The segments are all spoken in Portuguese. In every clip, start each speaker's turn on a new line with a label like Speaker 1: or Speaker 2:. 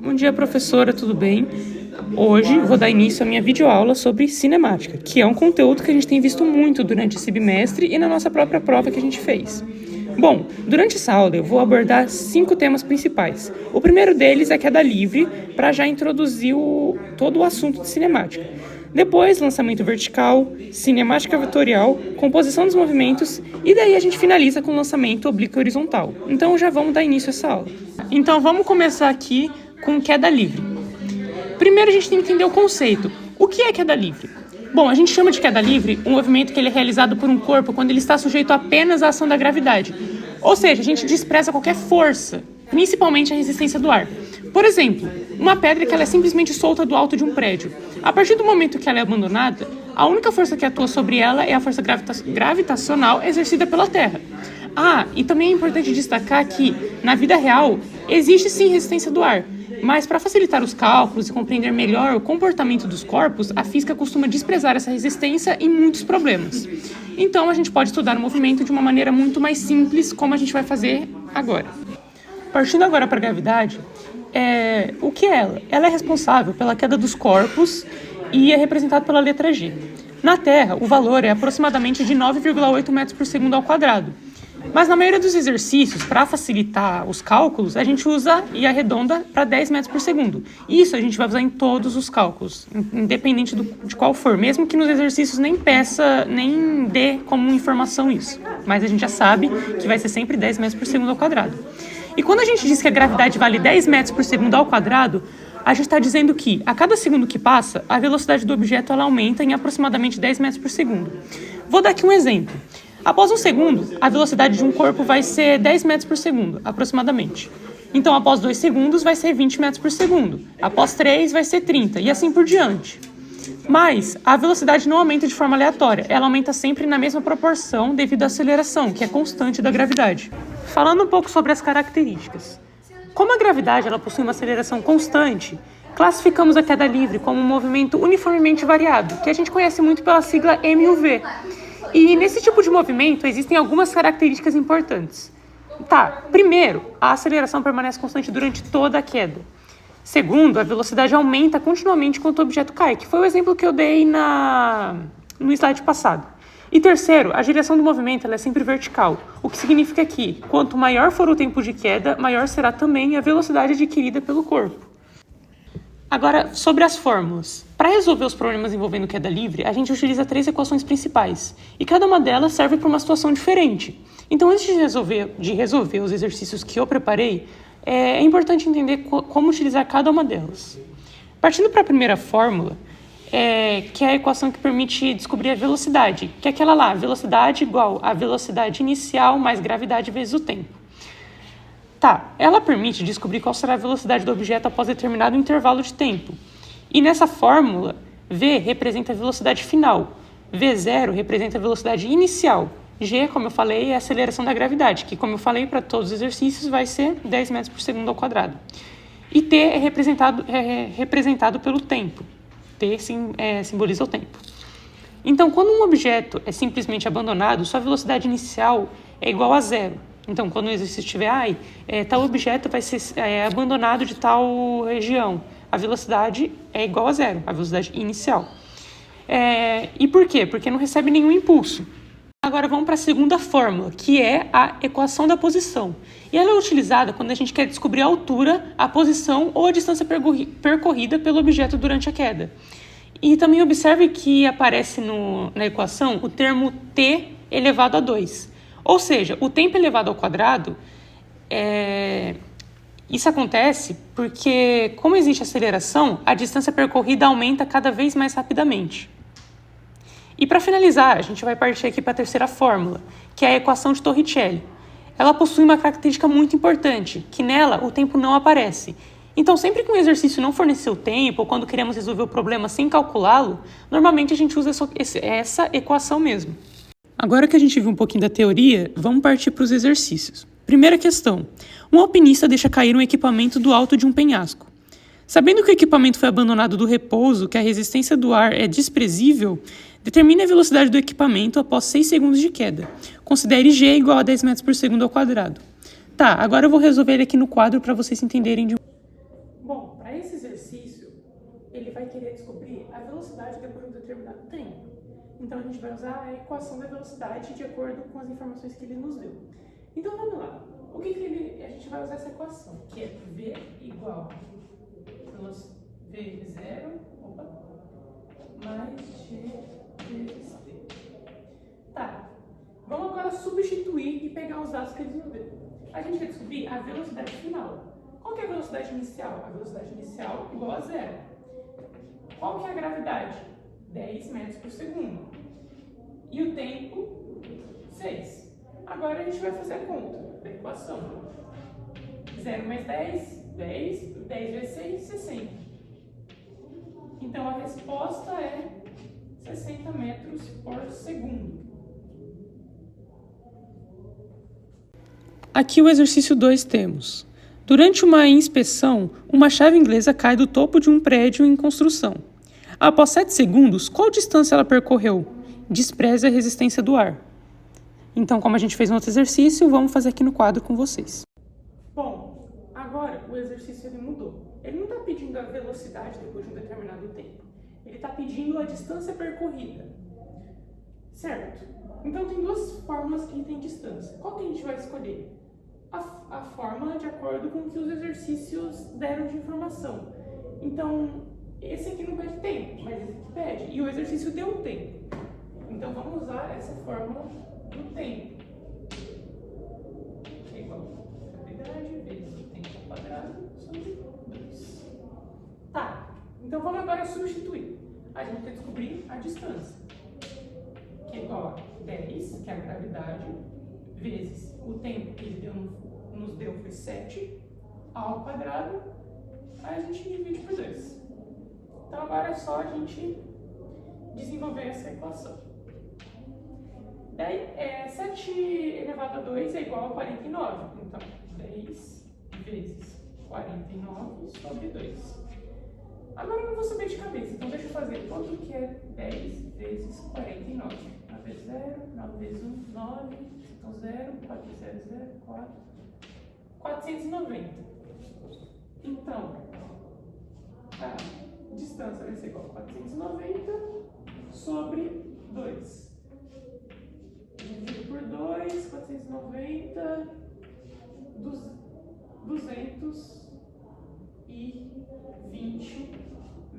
Speaker 1: Bom dia, professora, tudo bem? Hoje vou dar início à minha videoaula sobre cinemática, que é um conteúdo que a gente tem visto muito durante esse bimestre e na nossa própria prova que a gente fez. Bom, durante essa aula eu vou abordar 5 temas principais. O primeiro deles é queda livre, para já introduzir todo o assunto de cinemática. Depois, lançamento vertical, cinemática vetorial, composição dos movimentos e daí a gente finaliza com lançamento oblíquo horizontal. Então já vamos dar início a essa aula. Então vamos começar aqui com queda livre. Primeiro a gente tem que entender o conceito. O que é queda livre? Bom, a gente chama de queda livre um movimento que ele é realizado por um corpo quando ele está sujeito apenas à ação da gravidade. Ou seja, a gente despreza qualquer força, principalmente a resistência do ar. Por exemplo, uma pedra que ela é simplesmente solta do alto de um prédio. A partir do momento que ela é abandonada, a única força que atua sobre ela é a força gravitacional exercida pela Terra. E também é importante destacar que, na vida real, existe sim resistência do ar, mas para facilitar os cálculos e compreender melhor o comportamento dos corpos, a física costuma desprezar essa resistência em muitos problemas. Então, a gente pode estudar o movimento de uma maneira muito mais simples, como a gente vai fazer agora. Partindo agora para a gravidade, o que é ela? Ela é responsável pela queda dos corpos e é representada pela letra G. Na Terra, o valor é aproximadamente de 9,8 metros por segundo ao quadrado. Mas na maioria dos exercícios, para facilitar os cálculos, a gente usa e arredonda para 10 metros por segundo. Isso a gente vai usar em todos os cálculos, independente de qual for, mesmo que nos exercícios nem dê como informação isso. Mas a gente já sabe que vai ser sempre 10 metros por segundo ao quadrado. E quando a gente diz que a gravidade vale 10 metros por segundo ao quadrado, a gente está dizendo que, a cada segundo que passa, a velocidade do objeto ela aumenta em aproximadamente 10 metros por segundo. Vou dar aqui um exemplo. Após um segundo, a velocidade de um corpo vai ser 10 metros por segundo, aproximadamente. Então, após 2 segundos, vai ser 20 metros por segundo. Após 3, vai ser 30, e assim por diante. Mas a velocidade não aumenta de forma aleatória, ela aumenta sempre na mesma proporção devido à aceleração, que é constante da gravidade. Falando um pouco sobre as características. Como a gravidade ela possui uma aceleração constante, classificamos a queda livre como um movimento uniformemente variado, que a gente conhece muito pela sigla MUV. E nesse tipo de movimento existem algumas características importantes. Primeiro, a aceleração permanece constante durante toda a queda. Segundo, a velocidade aumenta continuamente enquanto o objeto cai, que foi o exemplo que eu dei no slide passado. E terceiro, a direção do movimento ela é sempre vertical, o que significa que, quanto maior for o tempo de queda, maior será também a velocidade adquirida pelo corpo. Agora, sobre as fórmulas. Para resolver os problemas envolvendo queda livre, a gente utiliza 3 equações principais, e cada uma delas serve para uma situação diferente. Então, antes de resolver os exercícios que eu preparei, é importante entender como utilizar cada uma delas. Partindo para a primeira fórmula, que é a equação que permite descobrir a velocidade, que é aquela lá, velocidade igual a velocidade inicial mais gravidade vezes o tempo. Ela permite descobrir qual será a velocidade do objeto após determinado intervalo de tempo. E nessa fórmula, V representa a velocidade final, V0 representa a velocidade inicial, G, como eu falei, é a aceleração da gravidade, que, como eu falei, para todos os exercícios vai ser 10 metros por segundo ao quadrado. E T é representado pelo tempo. T simboliza o tempo. Então, quando um objeto é simplesmente abandonado, sua velocidade inicial é igual a 0. Então, quando o exercício estiver, tal objeto vai ser abandonado de tal região. A velocidade é igual a 0, a velocidade inicial. E por quê? Porque não recebe nenhum impulso. Agora vamos para a segunda fórmula, que é a equação da posição. E ela é utilizada quando a gente quer descobrir a altura, a posição ou a distância percorrida pelo objeto durante a queda. E também observe que aparece na equação o termo t elevado a 2. Ou seja, o tempo elevado ao quadrado, isso acontece porque, como existe aceleração, a distância percorrida aumenta cada vez mais rapidamente. E para finalizar, a gente vai partir aqui para a terceira fórmula, que é a equação de Torricelli. Ela possui uma característica muito importante, que nela o tempo não aparece. Então, sempre que um exercício não fornecer o tempo, ou quando queremos resolver o problema sem calculá-lo, normalmente a gente usa essa equação mesmo. Agora que a gente viu um pouquinho da teoria, vamos partir para os exercícios. Primeira questão. Um alpinista deixa cair um equipamento do alto de um penhasco. Sabendo que o equipamento foi abandonado do repouso, que a resistência do ar é desprezível, determine a velocidade do equipamento após 6 segundos de queda. Considere G igual a 10 metros por segundo ao quadrado. Agora eu vou resolver ele aqui no quadro para vocês entenderem de... Bom, exercício, ele vai querer descobrir a velocidade depois de um determinado tempo. Então, a gente vai usar a equação da velocidade de acordo com as informações que ele nos deu. Então, vamos lá. A gente vai usar essa equação, que é V igual V0, mais G vezes T. Tá. Vamos agora substituir e pegar os dados que eles nos deram. A gente vai descobrir a velocidade final. Qual que é a velocidade inicial? A velocidade inicial igual a zero. Qual que é a gravidade? 10 metros por segundo. E o tempo? 6. Agora a gente vai fazer a conta da equação. 0 mais 10, 10. 10 vezes 6, 60. Então a resposta é 60 metros por segundo. Aqui o exercício 2 temos. Durante uma inspeção, uma chave inglesa cai do topo de um prédio em construção. Após 7 segundos, qual distância ela percorreu? Despreze a resistência do ar. Então, como a gente fez no outro exercício, vamos fazer aqui no quadro com vocês. Bom, agora o exercício ele mudou. Ele não está pedindo a velocidade depois de um determinado tempo. Ele está pedindo a distância percorrida. Certo? Então, tem duas fórmulas que tem distância. Qual que a gente vai escolher? A fórmula de acordo com o que os exercícios deram de informação. Então, esse aqui não pede tempo, mas esse aqui pede. E o exercício deu um tempo. Então, vamos usar essa fórmula do tempo. Que é igual a gravidade vezes o tempo ao quadrado sobre 2. Tá. Então, vamos agora substituir. A gente vai descobrir a distância. Que é igual a 10, que é a gravidade, vezes o tempo que ele nos deu foi 7, ao quadrado, aí a gente divide por 2. Então agora é só a gente desenvolver essa equação. Daí, 7 elevado a 2 é igual a 49. Então, 10 vezes 49 sobre 2. Agora eu não vou saber de cabeça, então deixa eu fazer quanto que é 10 vezes 49. 9 vezes 0, 9 vezes 1, 9, então 0, 4 vezes 0, 0, 4, 490. Então, a distância vai ser igual a 490 sobre 2. Dividido por 2, 490, 220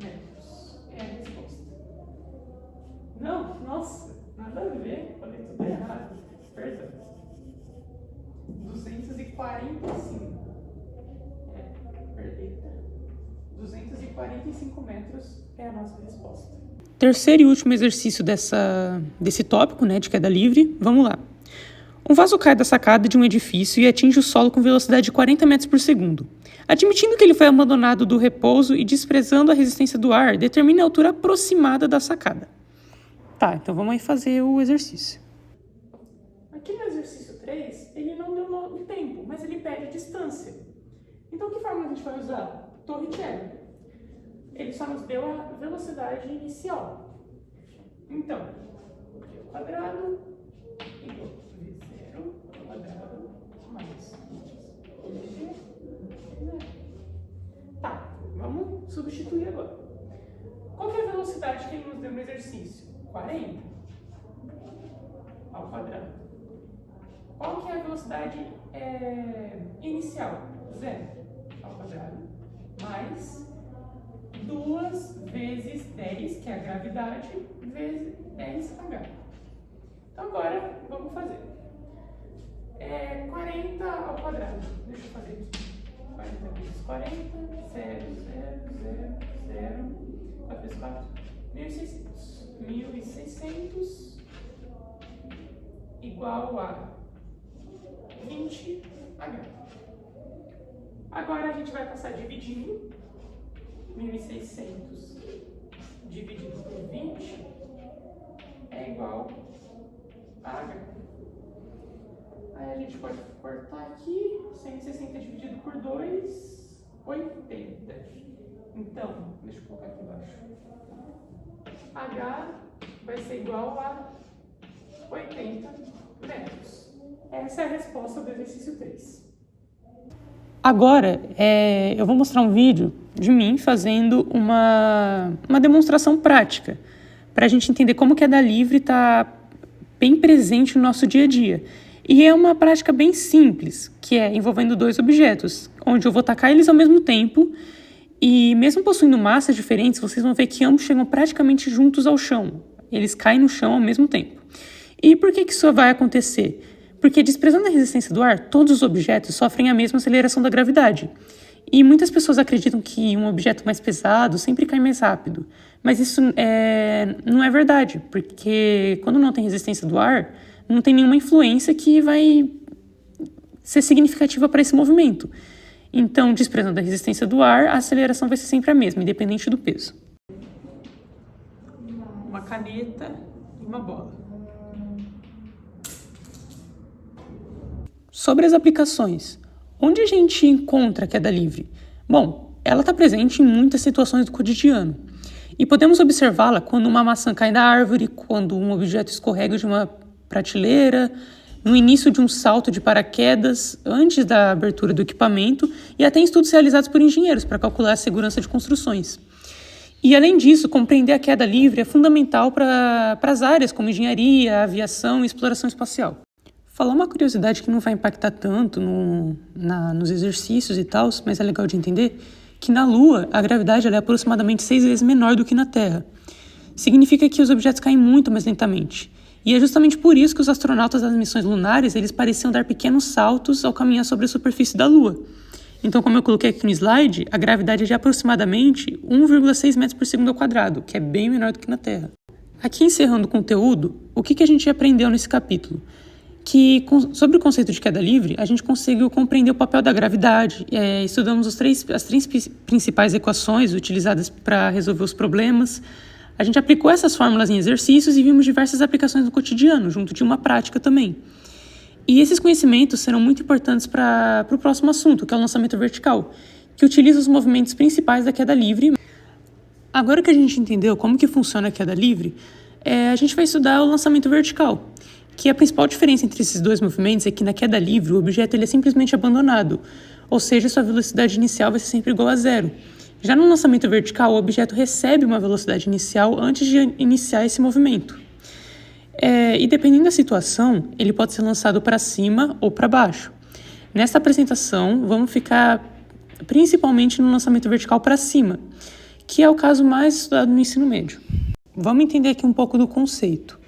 Speaker 1: metros. É a resposta. Não, nossa, nada a ver, falei tudo errado. Perdão. 245. Perdeta. 245 metros é a nossa resposta. Terceiro e último exercício desse tópico, né, de queda livre. Vamos lá. Um vaso cai da sacada de um edifício e atinge o solo com velocidade de 40 metros por segundo. Admitindo que ele foi abandonado do repouso e desprezando a resistência do ar, determine a altura aproximada da sacada. Tá, então vamos aí fazer o exercício. Aqui no exercício 3, ele não deu o tempo, mas ele pede a distância. Então, que forma a gente vai usar? Torricelli. Ele só nos deu a velocidade inicial. Então, G ao quadrado igual a V0 ao quadrado mais G. Tá, vamos substituir agora. Qual que é a velocidade que ele nos deu no exercício? 40 ao quadrado. Qual que é a velocidade inicial? 0 ao quadrado mais 2 vezes 10, que é a gravidade, vezes 10h. Então agora vamos fazer. 40 ao quadrado. Deixa eu fazer aqui. 40 vezes 40, 0, 0, 0, 0, 4 vezes 4, 1.600. 1.600 igual a 20h. Agora a gente vai passar dividindo. 1.600 dividido por 20 é igual a H. Aí a gente pode cortar aqui. 160 dividido por 2, 80. Então, deixa eu colocar aqui embaixo. H vai ser igual a 80 metros. Essa é a resposta do exercício 3. Agora, eu vou mostrar um vídeo de mim fazendo uma demonstração prática, para a gente entender como queda livre está bem presente no nosso dia a dia. E é uma prática bem simples, que é envolvendo dois objetos, onde eu vou tacar eles ao mesmo tempo, e mesmo possuindo massas diferentes, vocês vão ver que ambos chegam praticamente juntos ao chão. Eles caem no chão ao mesmo tempo. E por que isso vai acontecer? Porque, desprezando a resistência do ar, todos os objetos sofrem a mesma aceleração da gravidade. E muitas pessoas acreditam que um objeto mais pesado sempre cai mais rápido. Mas isso não é verdade, porque quando não tem resistência do ar, não tem nenhuma influência que vai ser significativa para esse movimento. Então, desprezando a resistência do ar, a aceleração vai ser sempre a mesma, independente do peso. Uma caneta e uma bola. Sobre as aplicações, onde a gente encontra a queda livre? Bom, ela está presente em muitas situações do cotidiano. E podemos observá-la quando uma maçã cai da árvore, quando um objeto escorrega de uma prateleira, no início de um salto de paraquedas, antes da abertura do equipamento e até em estudos realizados por engenheiros para calcular a segurança de construções. E, além disso, compreender a queda livre é fundamental para as áreas como engenharia, aviação e exploração espacial. Falar uma curiosidade que não vai impactar tanto nos exercícios e tal, mas é legal de entender, que na Lua a gravidade é aproximadamente 6 vezes menor do que na Terra. Significa que os objetos caem muito mais lentamente. E é justamente por isso que os astronautas das missões lunares eles pareciam dar pequenos saltos ao caminhar sobre a superfície da Lua. Então, como eu coloquei aqui no slide, a gravidade é de aproximadamente 1,6 metros por segundo ao quadrado, que é bem menor do que na Terra. Aqui, encerrando o conteúdo, o que a gente aprendeu nesse capítulo? Que, sobre o conceito de queda livre, a gente conseguiu compreender o papel da gravidade, estudamos as três principais equações utilizadas para resolver os problemas. A gente aplicou essas fórmulas em exercícios e vimos diversas aplicações no cotidiano, junto de uma prática também. E esses conhecimentos serão muito importantes para o próximo assunto, que é o lançamento vertical, que utiliza os movimentos principais da queda livre. Agora que a gente entendeu como que funciona a queda livre, a gente vai estudar o lançamento vertical, que a principal diferença entre esses dois movimentos é que na queda livre o objeto ele é simplesmente abandonado, ou seja, sua velocidade inicial vai ser sempre igual a zero. Já no lançamento vertical, o objeto recebe uma velocidade inicial antes de iniciar esse movimento. E dependendo da situação, ele pode ser lançado para cima ou para baixo. Nesta apresentação, vamos ficar principalmente no lançamento vertical para cima, que é o caso mais estudado no ensino médio. Vamos entender aqui um pouco do conceito.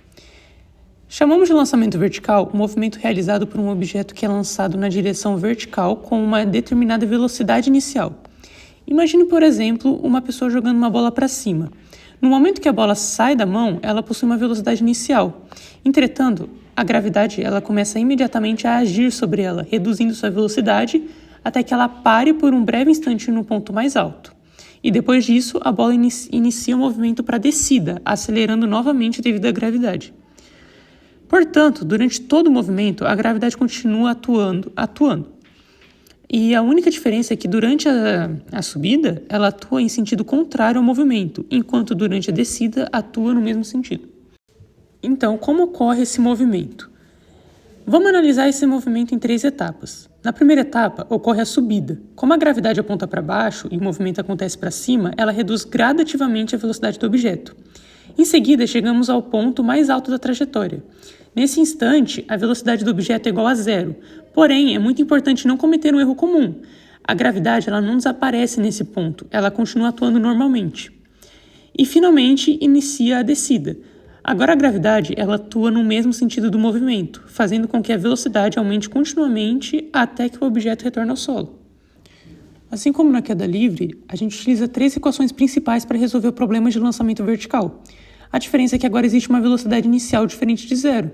Speaker 1: Chamamos de lançamento vertical o movimento realizado por um objeto que é lançado na direção vertical com uma determinada velocidade inicial. Imagine, por exemplo, uma pessoa jogando uma bola para cima. No momento que a bola sai da mão, ela possui uma velocidade inicial. Entretanto, a gravidade ela começa imediatamente a agir sobre ela, reduzindo sua velocidade até que ela pare por um breve instante no ponto mais alto. E depois disso, a bola inicia o movimento para descida, acelerando novamente devido à gravidade. Portanto, durante todo o movimento, a gravidade continua atuando. E a única diferença é que durante a subida, ela atua em sentido contrário ao movimento, enquanto durante a descida atua no mesmo sentido. Então, como ocorre esse movimento? Vamos analisar esse movimento em 3 etapas. Na primeira etapa, ocorre a subida. Como a gravidade aponta para baixo e o movimento acontece para cima, ela reduz gradativamente a velocidade do objeto. Em seguida, chegamos ao ponto mais alto da trajetória. Nesse instante, a velocidade do objeto é igual a zero. Porém, é muito importante não cometer um erro comum. A gravidade ela não desaparece nesse ponto, ela continua atuando normalmente. E, finalmente, inicia a descida. Agora, a gravidade ela atua no mesmo sentido do movimento, fazendo com que a velocidade aumente continuamente até que o objeto retorne ao solo. Assim como na queda livre, a gente utiliza 3 equações principais para resolver o problema de lançamento vertical. A diferença é que agora existe uma velocidade inicial diferente de zero.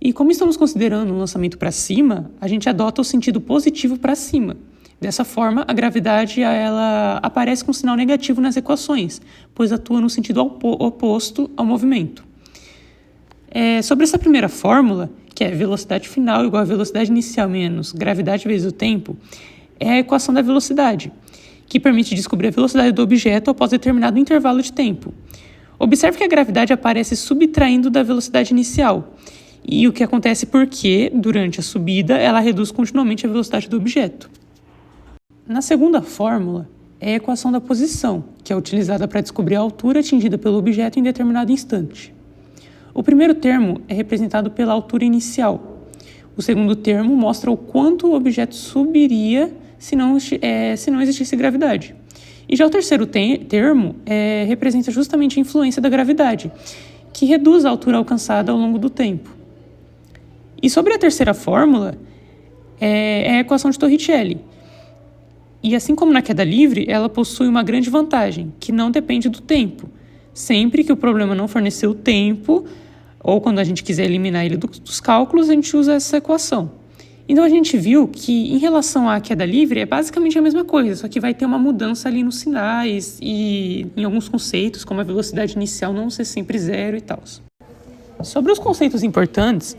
Speaker 1: E como estamos considerando um lançamento para cima, a gente adota o sentido positivo para cima. Dessa forma, a gravidade ela aparece com um sinal negativo nas equações, pois atua no sentido oposto ao movimento. Sobre essa primeira fórmula, que é velocidade final igual a velocidade inicial menos gravidade vezes o tempo, é a equação da velocidade, que permite descobrir a velocidade do objeto após determinado intervalo de tempo. Observe que a gravidade aparece subtraindo da velocidade inicial, e o que acontece porque, durante a subida, ela reduz continuamente a velocidade do objeto. Na segunda fórmula é a equação da posição, que é utilizada para descobrir a altura atingida pelo objeto em determinado instante. O primeiro termo é representado pela altura inicial. O segundo termo mostra o quanto o objeto subiria se não existisse gravidade. E já o terceiro termo representa justamente a influência da gravidade, que reduz a altura alcançada ao longo do tempo. E sobre a terceira fórmula, é a equação de Torricelli. E assim como na queda livre, ela possui uma grande vantagem, que não depende do tempo. Sempre que o problema não fornecer o tempo, ou quando a gente quiser eliminar ele dos cálculos, a gente usa essa equação. Então a gente viu que em relação à queda livre é basicamente a mesma coisa, só que vai ter uma mudança ali nos sinais e em alguns conceitos, como a velocidade inicial não ser sempre zero e tal. Sobre os conceitos importantes,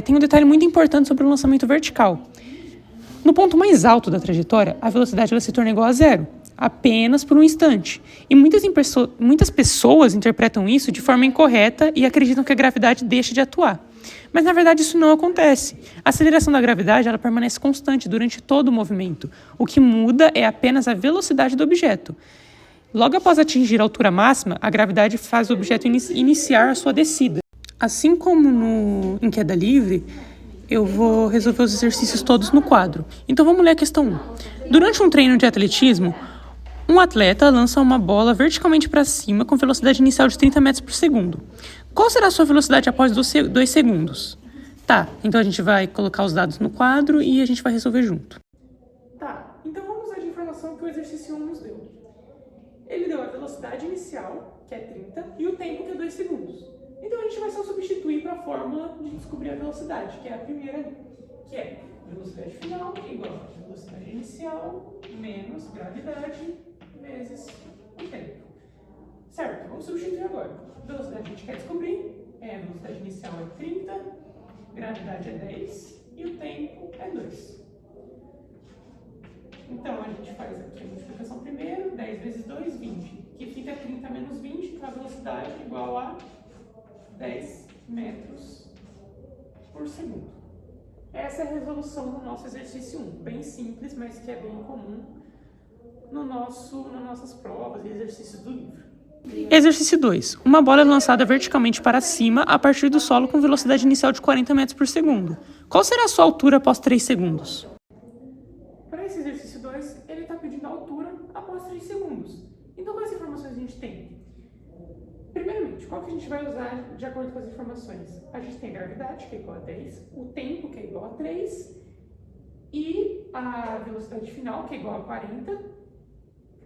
Speaker 1: tem um detalhe muito importante sobre o lançamento vertical. No ponto mais alto da trajetória, a velocidade ela se torna igual a zero, apenas por um instante. E muitas pessoas interpretam isso de forma incorreta e acreditam que a gravidade deixa de atuar. Mas, na verdade, isso não acontece. A aceleração da gravidade ela permanece constante durante todo o movimento. O que muda é apenas a velocidade do objeto. Logo após atingir a altura máxima, a gravidade faz o objeto iniciar a sua descida. Assim como em queda livre, eu vou resolver os exercícios todos no quadro. Então vamos ler a questão 1. Durante um treino de atletismo, um atleta lança uma bola verticalmente para cima com velocidade inicial de 30 metros por segundo. Qual será a sua velocidade após 2 segundos? Tá, então a gente vai colocar os dados no quadro e a gente vai resolver junto. Tá, então vamos usar de informação que o exercício 1 nos deu. Ele deu a velocidade inicial, que é 30, e o tempo, que é 2 segundos. Então a gente vai só substituir para a fórmula de descobrir a velocidade, que é a primeira, que é velocidade final igual a velocidade inicial menos gravidade vezes o tempo. Certo, vamos substituir agora. Velocidade a gente quer descobrir, a velocidade inicial é 30, gravidade é 10 e o tempo é 2. Então a gente faz aqui a multiplicação primeiro, 10 vezes 2, 20, que fica 30 menos 20, então a velocidade é igual a 10 metros por segundo. Essa é a resolução do nosso exercício 1, bem simples, mas que é bem comum nas nossas provas e exercícios do livro. Exercício 2. Uma bola é lançada verticalmente para cima a partir do solo com velocidade inicial de 40 metros por segundo. Qual será a sua altura após 3 segundos? Para esse exercício 2, ele está pedindo a altura após 3 segundos. Então, quais informações a gente tem? Primeiramente, qual que a gente vai usar de acordo com as informações? A gente tem a gravidade, que é igual a 10, o tempo, que é igual a 3, e a velocidade final, que é igual a 40,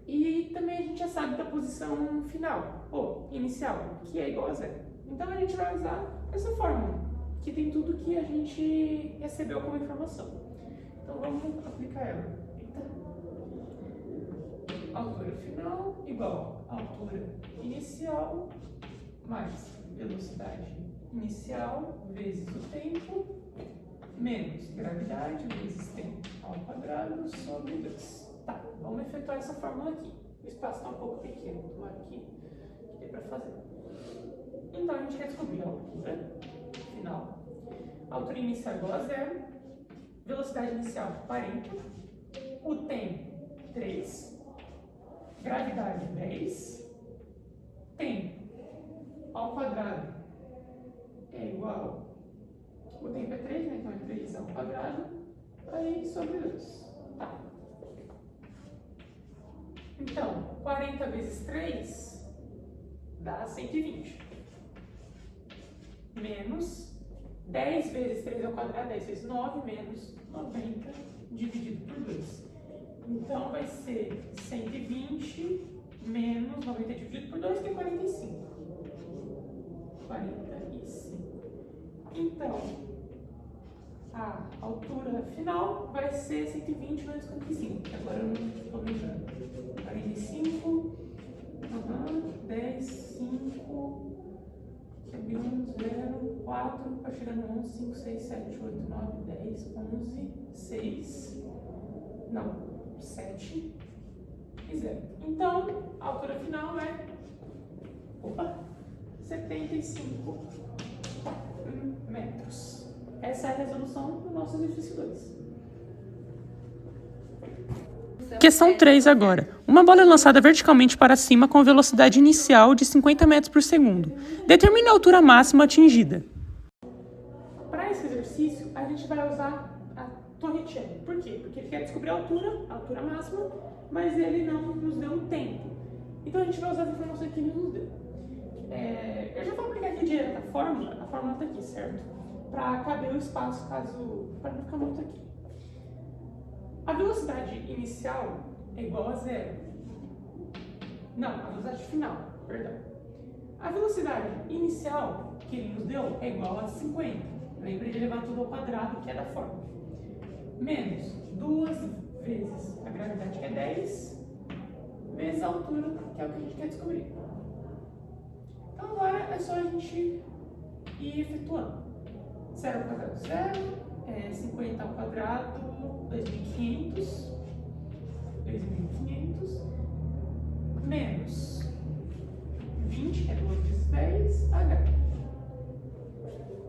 Speaker 1: e também a gente já sabe da posição final, ou inicial, que é igual a zero. Então a gente vai usar essa fórmula, que tem tudo que a gente recebeu como informação. Então vamos aplicar ela. Altura final igual a altura inicial mais velocidade inicial vezes o tempo menos gravidade vezes tempo ao quadrado sobre 2. Tá, vamos efetuar essa fórmula aqui. O espaço está um pouco pequeno, vou tomar aqui, que tem para fazer. Então a gente quer descobrir a altura final. A altura inicial igual a zero, velocidade inicial 40, o tempo 3, gravidade 10, tempo ao quadrado é igual, o tempo é 3, né? Então é 3 ao quadrado, aí sobre 2. Tá. Então, 40 vezes 3 dá 120. Menos 10 vezes 3 ao quadrado, 10 vezes 9, menos 90 dividido por 2. Então, vai ser 120 menos 90 dividido por 2, que é 45. 45. Então, a altura final vai ser 120 menos 45, que agora eu não estou lembrando. 45, 10, 5, subiu 1, 0, 4, vai chegar no 11, 5, 6, 7, 8, 9, 10, 11, 6, não, 7 e 0. Então, a altura final é 75 metros. Essa é a resolução do nosso exercício 2. Questão 3 agora. Uma bola é lançada verticalmente para cima com velocidade inicial de 50 metros por segundo. Determine a altura máxima atingida. Para esse exercício, a gente vai usar a Torricelli. Por quê? Porque ele quer descobrir a altura máxima, mas ele não nos deu um tempo. Então a gente vai usar as informações que ele nos deu. Eu já vou aplicar aqui direto a fórmula está aqui, certo? Para caber o espaço, para não ficar muito aqui. A velocidade inicial é igual a zero. Não, a velocidade final, perdão. A velocidade inicial que ele nos deu é igual a 50. Lembre de levar tudo ao quadrado, que é da fórmula. Menos 2 vezes a gravidade, que é 10, vezes a altura, que é o que a gente quer descobrir. Então agora é só a gente ir efetuando. 0 ao quadrado, 0. 50 ao quadrado, 2.500, menos 20, que é 2 vezes 10, H.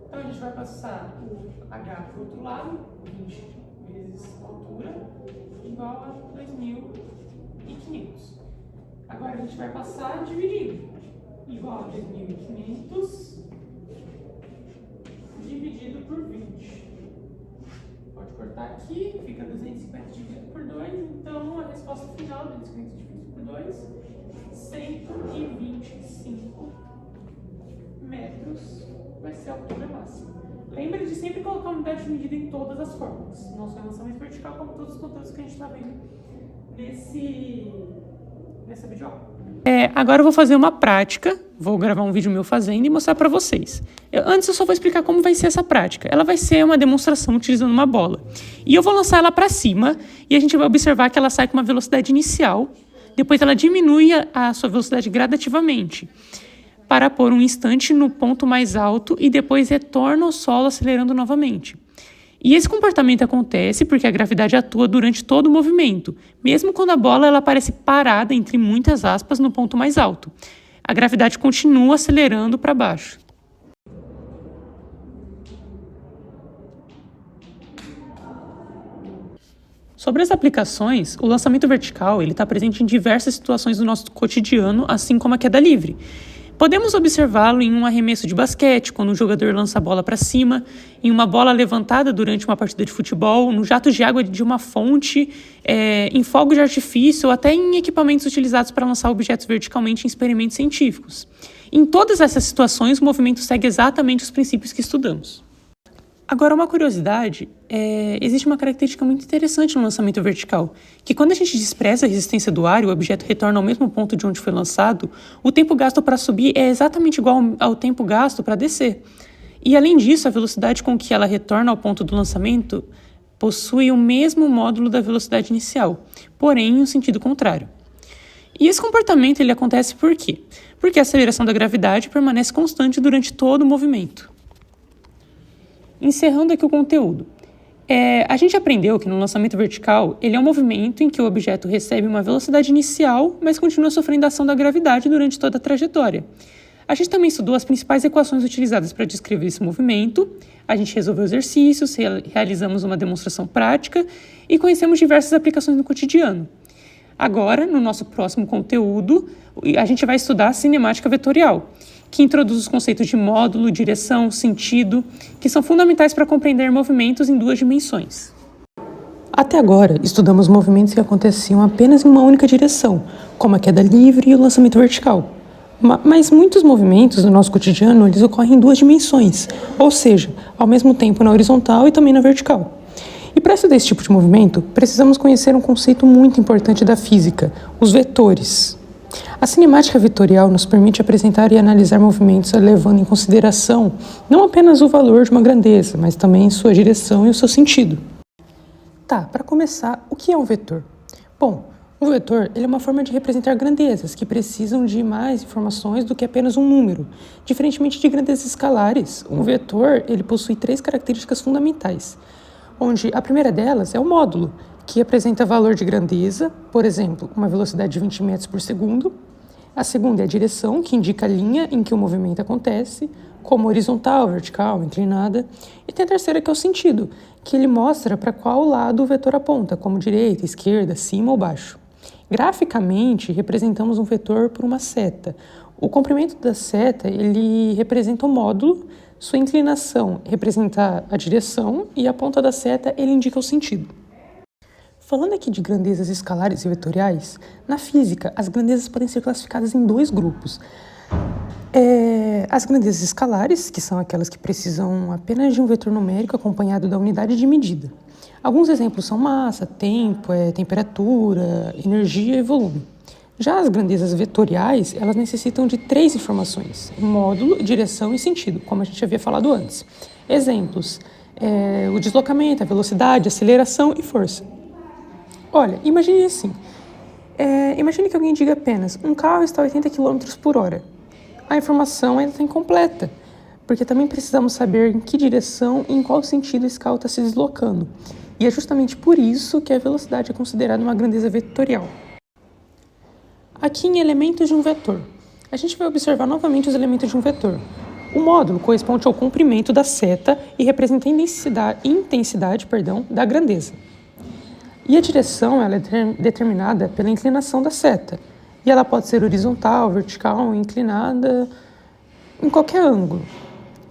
Speaker 1: Então a gente vai passar o H para o outro lado, 20 vezes a altura, igual a 2.500. Agora a gente vai passar dividindo, igual a 2.500 dividido por 20. Pode cortar aqui, fica 250 dividido por 2, então a resposta final, 250 dividido por 2, 125 metros vai ser a altura máxima. Lembre de sempre colocar a unidade de medida em todas as fórmulas, não só em lançamento vertical, como todos os conteúdos que a gente está vendo nessa videoaula. Agora eu vou fazer uma prática, vou gravar um vídeo meu fazendo e mostrar para vocês. Antes eu só vou explicar como vai ser essa prática. Ela vai ser uma demonstração utilizando uma bola. E eu vou lançar ela para cima e a gente vai observar que ela sai com uma velocidade inicial, depois ela diminui a sua velocidade gradativamente, para pôr um instante no ponto mais alto e depois retorna ao solo acelerando novamente. E esse comportamento acontece porque a gravidade atua durante todo o movimento, mesmo quando a bola ela aparece parada, entre muitas aspas, no ponto mais alto. A gravidade continua acelerando para baixo. Sobre as aplicações, o lançamento vertical está presente em diversas situações do nosso cotidiano, assim como a queda livre. Podemos observá-lo em um arremesso de basquete, quando um jogador lança a bola para cima, em uma bola levantada durante uma partida de futebol, no jato de água de uma fonte, em fogos de artifício ou até em equipamentos utilizados para lançar objetos verticalmente em experimentos científicos. Em todas essas situações, o movimento segue exatamente os princípios que estudamos. Agora, uma curiosidade, existe uma característica muito interessante no lançamento vertical, que quando a gente despreza a resistência do ar e o objeto retorna ao mesmo ponto de onde foi lançado, o tempo gasto para subir é exatamente igual ao tempo gasto para descer. E, além disso, a velocidade com que ela retorna ao ponto do lançamento possui o mesmo módulo da velocidade inicial, porém em um sentido contrário. E esse comportamento ele acontece por quê? Porque a aceleração da gravidade permanece constante durante todo o movimento. Encerrando aqui o conteúdo. A gente aprendeu que no lançamento vertical, ele é um movimento em que o objeto recebe uma velocidade inicial, mas continua sofrendo a ação da gravidade durante toda a trajetória. A gente também estudou as principais equações utilizadas para descrever esse movimento, a gente resolveu exercícios, realizamos uma demonstração prática e conhecemos diversas aplicações no cotidiano. Agora, no nosso próximo conteúdo, a gente vai estudar a cinemática vetorial, que introduz os conceitos de módulo, direção, sentido, que são fundamentais para compreender movimentos em 2 dimensões. Até agora, estudamos movimentos que aconteciam apenas em uma única direção, como a queda livre e o lançamento vertical. Mas muitos movimentos do nosso cotidiano eles ocorrem em 2 dimensões, ou seja, ao mesmo tempo na horizontal e também na vertical. E para estudar esse tipo de movimento, precisamos conhecer um conceito muito importante da física, os vetores. A cinemática vetorial nos permite apresentar e analisar movimentos levando em consideração não apenas o valor de uma grandeza, mas também sua direção e o seu sentido. Para começar, o que é um vetor? Bom, um vetor ele é uma forma de representar grandezas que precisam de mais informações do que apenas um número. Diferentemente de grandezas escalares, um vetor ele possui 3 características fundamentais, onde a primeira delas é o módulo, que apresenta valor de grandeza, por exemplo, uma velocidade de 20 metros por segundo. A segunda é a direção, que indica a linha em que o movimento acontece. como horizontal, vertical, inclinada. E tem a terceira, que é o sentido, que ele mostra para qual lado o vetor aponta, como direita, esquerda, cima ou baixo. Graficamente, representamos um vetor por uma seta. O comprimento da seta, ele representa o módulo, sua inclinação representa a direção e a ponta da seta, ele indica o sentido. Falando aqui de grandezas escalares e vetoriais, na física, as grandezas podem ser classificadas em dois grupos. As grandezas escalares, que são aquelas que precisam apenas de um vetor numérico acompanhado da unidade de medida. Alguns exemplos são massa, tempo, temperatura, energia e volume. Já as grandezas vetoriais, elas necessitam de 3 informações: módulo, direção e sentido, como a gente havia falado antes. Exemplos: o deslocamento, a velocidade, aceleração e força. Olha, imagine assim. Imagine que alguém diga apenas: um carro está a 80 km por hora. A informação ainda está incompleta, porque também precisamos saber em que direção e em qual sentido esse carro está se deslocando. E é justamente por isso que a velocidade é considerada uma grandeza vetorial. Aqui em elementos de um vetor, a gente vai observar novamente os elementos de um vetor. O módulo corresponde ao comprimento da seta e representa a intensidade da grandeza. E a direção ela é determinada pela inclinação da seta. E ela pode ser horizontal, vertical, inclinada, em qualquer ângulo.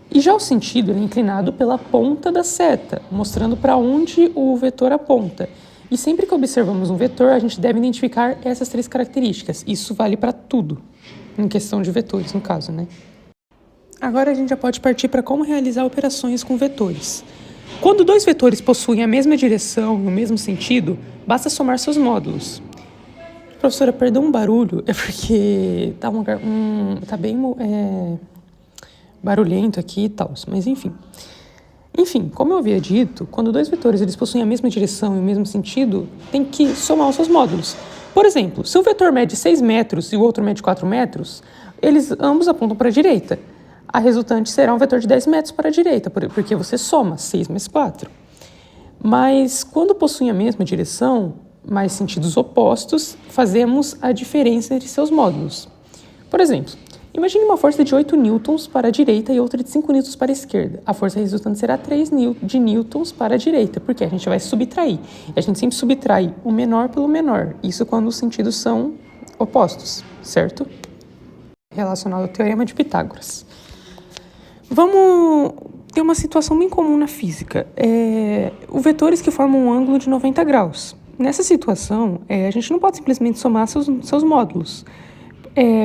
Speaker 1: E já o sentido é inclinado pela ponta da seta, mostrando para onde o vetor aponta. E sempre que observamos um vetor, a gente deve identificar essas 3 características. Isso vale para tudo, em questão de vetores, no caso, né? Agora a gente já pode partir para como realizar operações com vetores. Quando 2 vetores possuem a mesma direção e o mesmo sentido, basta somar seus módulos. Professora, perdão um barulho, é porque tá bem barulhento aqui e tal, mas enfim. Enfim, como eu havia dito, quando 2 vetores eles possuem a mesma direção e o mesmo sentido, tem que somar os seus módulos. Por exemplo, se um vetor mede 6 metros e o outro mede 4 metros, eles ambos apontam para a direita. A resultante será um vetor de 10 metros para a direita, porque você soma 6 mais 4. Mas quando possuem a mesma direção, mas sentidos opostos, fazemos a diferença entre seus módulos. Por exemplo, imagine uma força de 8 newtons para a direita e outra de 5 newtons para a esquerda. A força resultante será 3 de newtons para a direita, porque a gente vai subtrair. E a gente sempre subtrai o menor pelo menor. Isso quando os sentidos são opostos, certo? Relacionado ao Teorema de Pitágoras. Vamos ter uma situação bem comum na física. Vetores que formam um ângulo de 90 graus. Nessa situação, a gente não pode simplesmente somar seus módulos,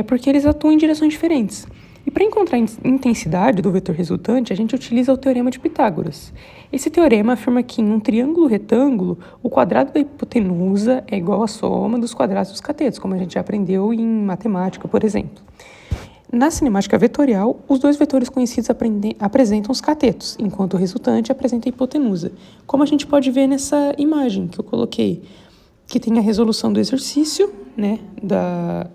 Speaker 1: porque eles atuam em direções diferentes. E para encontrar a intensidade do vetor resultante, a gente utiliza o Teorema de Pitágoras. Esse teorema afirma que em um triângulo retângulo, o quadrado da hipotenusa é igual à soma dos quadrados dos catetos, como a gente já aprendeu em matemática, por exemplo. Na cinemática vetorial, os 2 vetores conhecidos apresentam os catetos, enquanto o resultante apresenta a hipotenusa, como a gente pode ver nessa imagem que eu coloquei, que tem a resolução do exercício, né,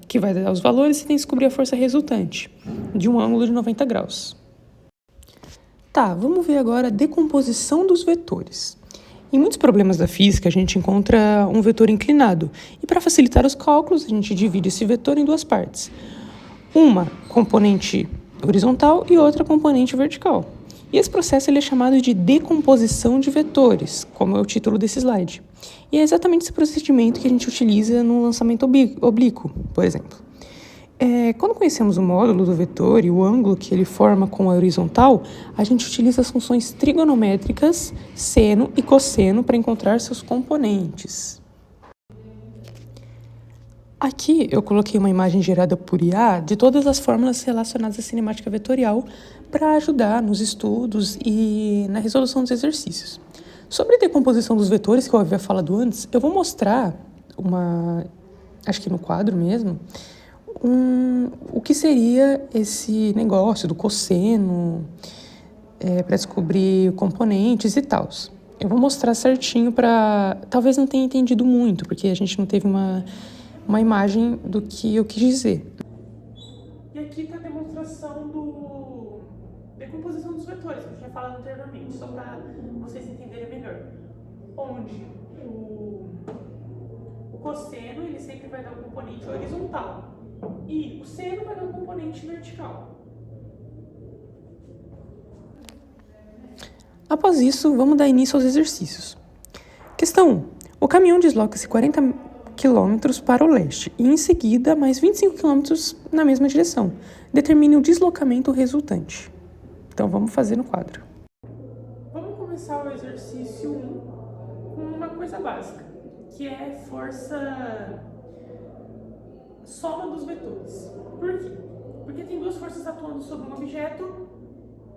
Speaker 1: que vai dar os valores, e tem que descobrir a força resultante, de um ângulo de 90 graus. Tá, vamos ver agora a decomposição dos vetores. Em muitos problemas da física, a gente encontra um vetor inclinado, e para facilitar os cálculos, a gente divide esse vetor em 2 partes. Uma componente horizontal e outra componente vertical. E esse processo ele é chamado de decomposição de vetores, como é o título desse slide. E é exatamente esse procedimento que a gente utiliza no lançamento oblíquo, por exemplo. Quando conhecemos o módulo do vetor e o ângulo que ele forma com a horizontal, a gente utiliza as funções trigonométricas seno e cosseno para encontrar seus componentes. Aqui eu coloquei uma imagem gerada por IA de todas as fórmulas relacionadas à cinemática vetorial para ajudar nos estudos e na resolução dos exercícios. Sobre a decomposição dos vetores que eu havia falado antes, eu vou mostrar, acho que no quadro mesmo, o que seria esse negócio do cosseno para descobrir componentes e tal. Eu vou mostrar certinho para... Talvez não tenha entendido muito, porque a gente não teve uma imagem do que eu quis dizer. E aqui está a demonstração da decomposição dos vetores, que eu tinha falado anteriormente, só para vocês entenderem melhor. Onde o cosseno ele sempre vai dar um componente horizontal e o seno vai dar um componente vertical. Após isso, vamos dar início aos exercícios. Questão 1. O caminhão desloca-se 40 km para o leste e, em seguida, mais 25 km na mesma direção. Determine o deslocamento resultante. Então, vamos fazer no quadro. Vamos começar o exercício 1 com uma coisa básica, que é força soma dos vetores. Por quê? Porque tem duas forças atuando sobre um objeto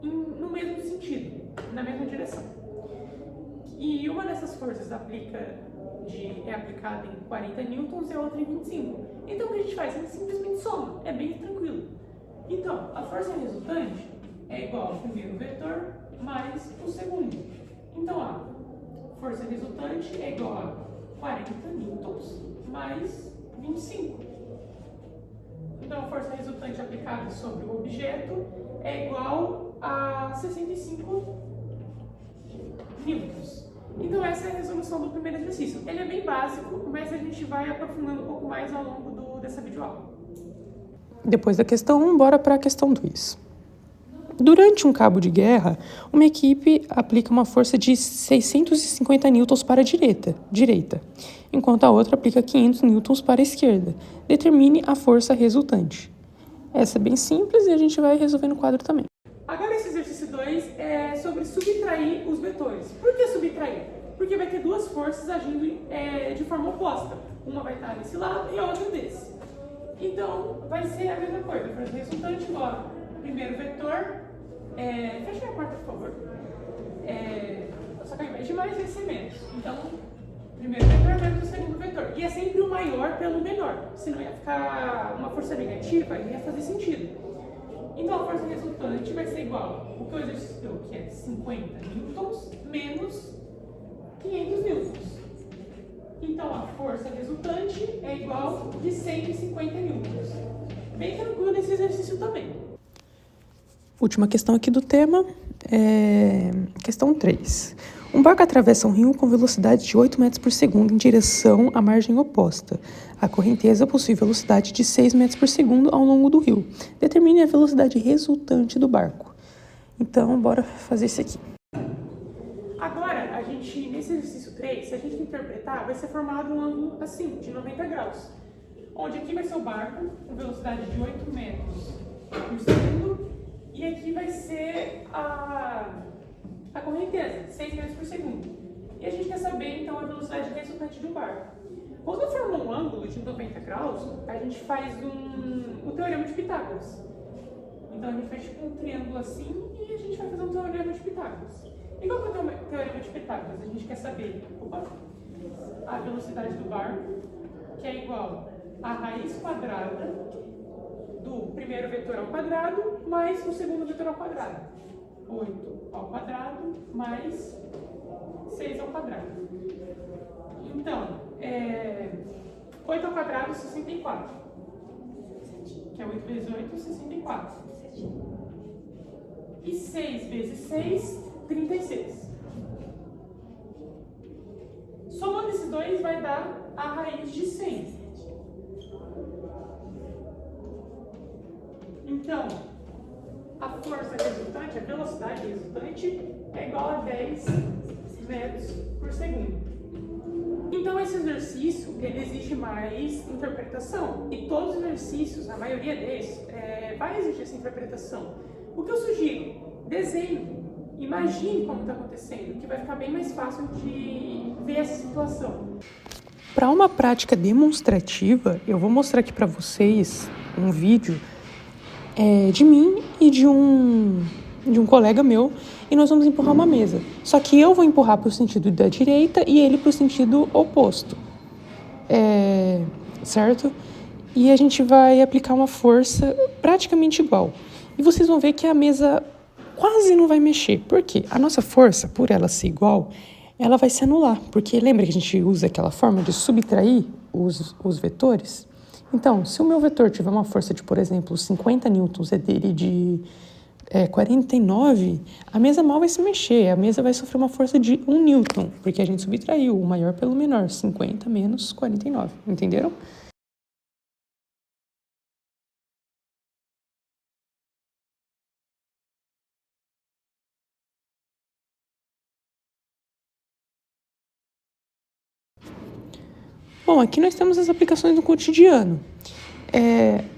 Speaker 1: no mesmo sentido, na mesma direção. E uma dessas forças é aplicada em 40 newtons e a outra em 25. Então o que a gente faz? A gente simplesmente soma, é bem tranquilo. Então, a força resultante é igual ao primeiro vetor mais o segundo. Então, a força resultante é igual a 40 newtons mais 25. Então, a força resultante aplicada sobre o objeto é igual a 65 newtons. Então, essa é a resolução do primeiro exercício. Ele é bem básico, mas a gente vai aprofundando um pouco mais ao longo dessa videoaula. Depois da questão 1, bora para a questão 2. Durante um cabo de guerra, uma equipe aplica uma força de 650 newtons para a direita, enquanto a outra aplica 500 newtons para a esquerda. Determine a força resultante. Essa é bem simples e a gente vai resolver no quadro também. Agora esse exercício 2 é sobre subtrair os vetores. Por que subtrair? Porque vai ter duas forças agindo de forma oposta. Uma vai estar desse lado e a outra desse. Então, vai ser a mesma coisa. A força resultante igual ao primeiro vetor. Fecha a porta, por favor. Só que ao invés de mais, vai ser menos. Então, primeiro vetor menos o segundo vetor. E é sempre o maior pelo menor. Senão ia ficar uma força negativa e ia fazer sentido. Então, a força resultante vai ser igual ao que o exercício deu, que é 50 newtons menos 500 newtons. Então, a força resultante é igual de 150 newtons. Bem tranquilo esse exercício também. Última questão aqui do tema, questão 3. Um barco atravessa um rio com velocidade de 8 metros por segundo em direção à margem oposta. A correnteza possui velocidade de 6 metros por segundo ao longo do rio. Determine a velocidade resultante do barco. Então, bora fazer isso aqui. Agora, nesse exercício 3, se a gente interpretar, vai ser formado um ângulo assim, de 90 graus. Onde aqui vai ser o barco, com velocidade de 8 metros por segundo, e aqui vai ser a correnteza, 6 metros por segundo. E a gente quer saber, então, a velocidade resultante do barco. Quando eu formo um ângulo de 90 graus, a gente faz o teorema de Pitágoras. Então, a gente faz tipo um triângulo assim e a gente vai fazer um teorema de Pitágoras. E qual que é o teorema de Pitágoras? A gente quer saber a velocidade do barco, que é igual a raiz quadrada do primeiro vetor ao quadrado mais o segundo vetor ao quadrado. 8 ao quadrado mais 6 ao quadrado. Então, 8 ao quadrado, 64. Que é 8 vezes 8, 64. E 6 vezes 6, 36. Somando esses dois vai dar a raiz de 100. Então, a força resultante, a velocidade resultante, é igual a 10 metros por segundo. Então, esse exercício, ele exige mais interpretação. E todos os exercícios, a maioria deles, vai exigir essa interpretação. O que eu sugiro? Desenhe. Imagine como está acontecendo, que vai ficar bem mais fácil de ver essa situação. Para uma prática demonstrativa, eu vou mostrar aqui para vocês um vídeo de mim e de um colega meu, e nós vamos empurrar uma mesa. Só que eu vou empurrar para o sentido da direita e ele para o sentido oposto. Certo? E a gente vai aplicar uma força praticamente igual. E vocês vão ver que a mesa quase não vai mexer. Por quê? A nossa força, por ela ser igual, ela vai se anular. Porque lembra que a gente usa aquela forma de subtrair os vetores? Então, se o meu vetor tiver uma força de, por exemplo, 50 newtons e dele de 49, a mesa mal vai se mexer. A mesa vai sofrer uma força de 1 newton, porque a gente subtraiu o maior pelo menor, 50 menos 49. Entenderam? Bom, aqui nós temos as aplicações no cotidiano.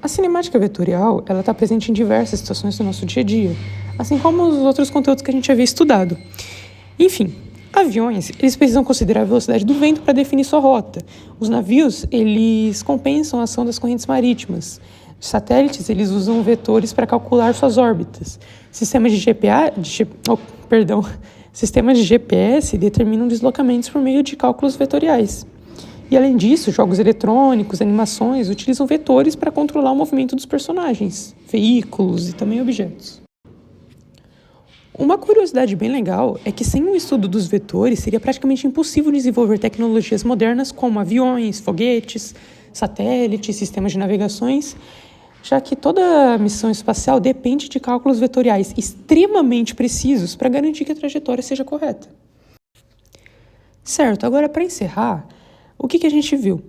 Speaker 1: A cinemática vetorial, ela está presente em diversas situações do nosso dia a dia, assim como os outros conteúdos que a gente havia estudado. Enfim, aviões, eles precisam considerar a velocidade do vento para definir sua rota. Os navios, eles compensam a ação das correntes marítimas. Os satélites, eles usam vetores para calcular suas órbitas. Sistemas de GPS determinam deslocamentos por meio de cálculos vetoriais. E, além disso, jogos eletrônicos, animações, utilizam vetores para controlar o movimento dos personagens, veículos e também objetos. Uma curiosidade bem legal é que sem o estudo dos vetores seria praticamente impossível desenvolver tecnologias modernas como aviões, foguetes, satélites, sistemas de navegações, já que toda missão espacial depende de cálculos vetoriais extremamente precisos para garantir que a trajetória seja correta. Certo, agora para encerrar, o que a gente viu?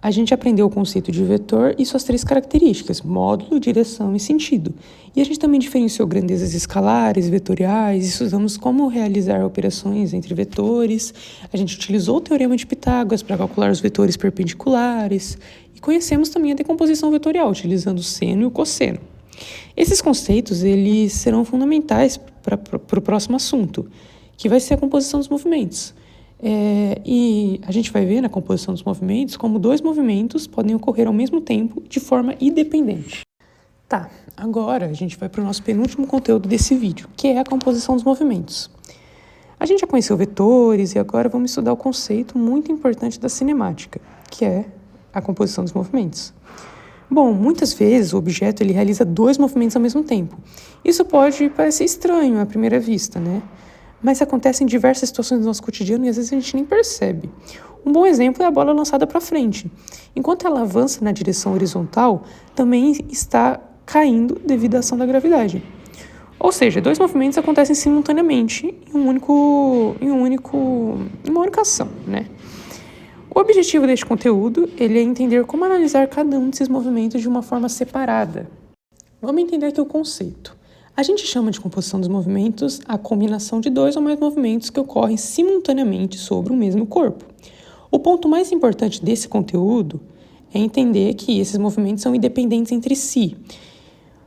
Speaker 1: A gente aprendeu o conceito de vetor e suas 3 características, módulo, direção e sentido. E a gente também diferenciou grandezas escalares, vetoriais, estudamos como realizar operações entre vetores, a gente utilizou o teorema de Pitágoras para calcular os vetores perpendiculares e conhecemos também a decomposição vetorial, utilizando o seno e o cosseno. Esses conceitos eles serão fundamentais para o próximo assunto, que vai ser a composição dos movimentos. E a gente vai ver na composição dos movimentos como 2 movimentos podem ocorrer ao mesmo tempo de forma independente. Tá, agora a gente vai para o nosso penúltimo conteúdo desse vídeo, que é a composição dos movimentos. A gente já conheceu vetores e agora vamos estudar o conceito muito importante da cinemática, que é a composição dos movimentos. Bom, muitas vezes o objeto ele realiza 2 movimentos ao mesmo tempo. Isso pode parecer estranho à primeira vista, né? Mas acontece em diversas situações do nosso cotidiano e às vezes a gente nem percebe. Um bom exemplo é a bola lançada para frente. Enquanto ela avança na direção horizontal, também está caindo devido à ação da gravidade. Ou seja, 2 movimentos acontecem simultaneamente em uma única ação, né? O objetivo deste conteúdo ele é entender como analisar cada um desses movimentos de uma forma separada. Vamos entender aqui o conceito. A gente chama de composição dos movimentos a combinação de 2 ou mais movimentos que ocorrem simultaneamente sobre o mesmo corpo. O ponto mais importante desse conteúdo é entender que esses movimentos são independentes entre si.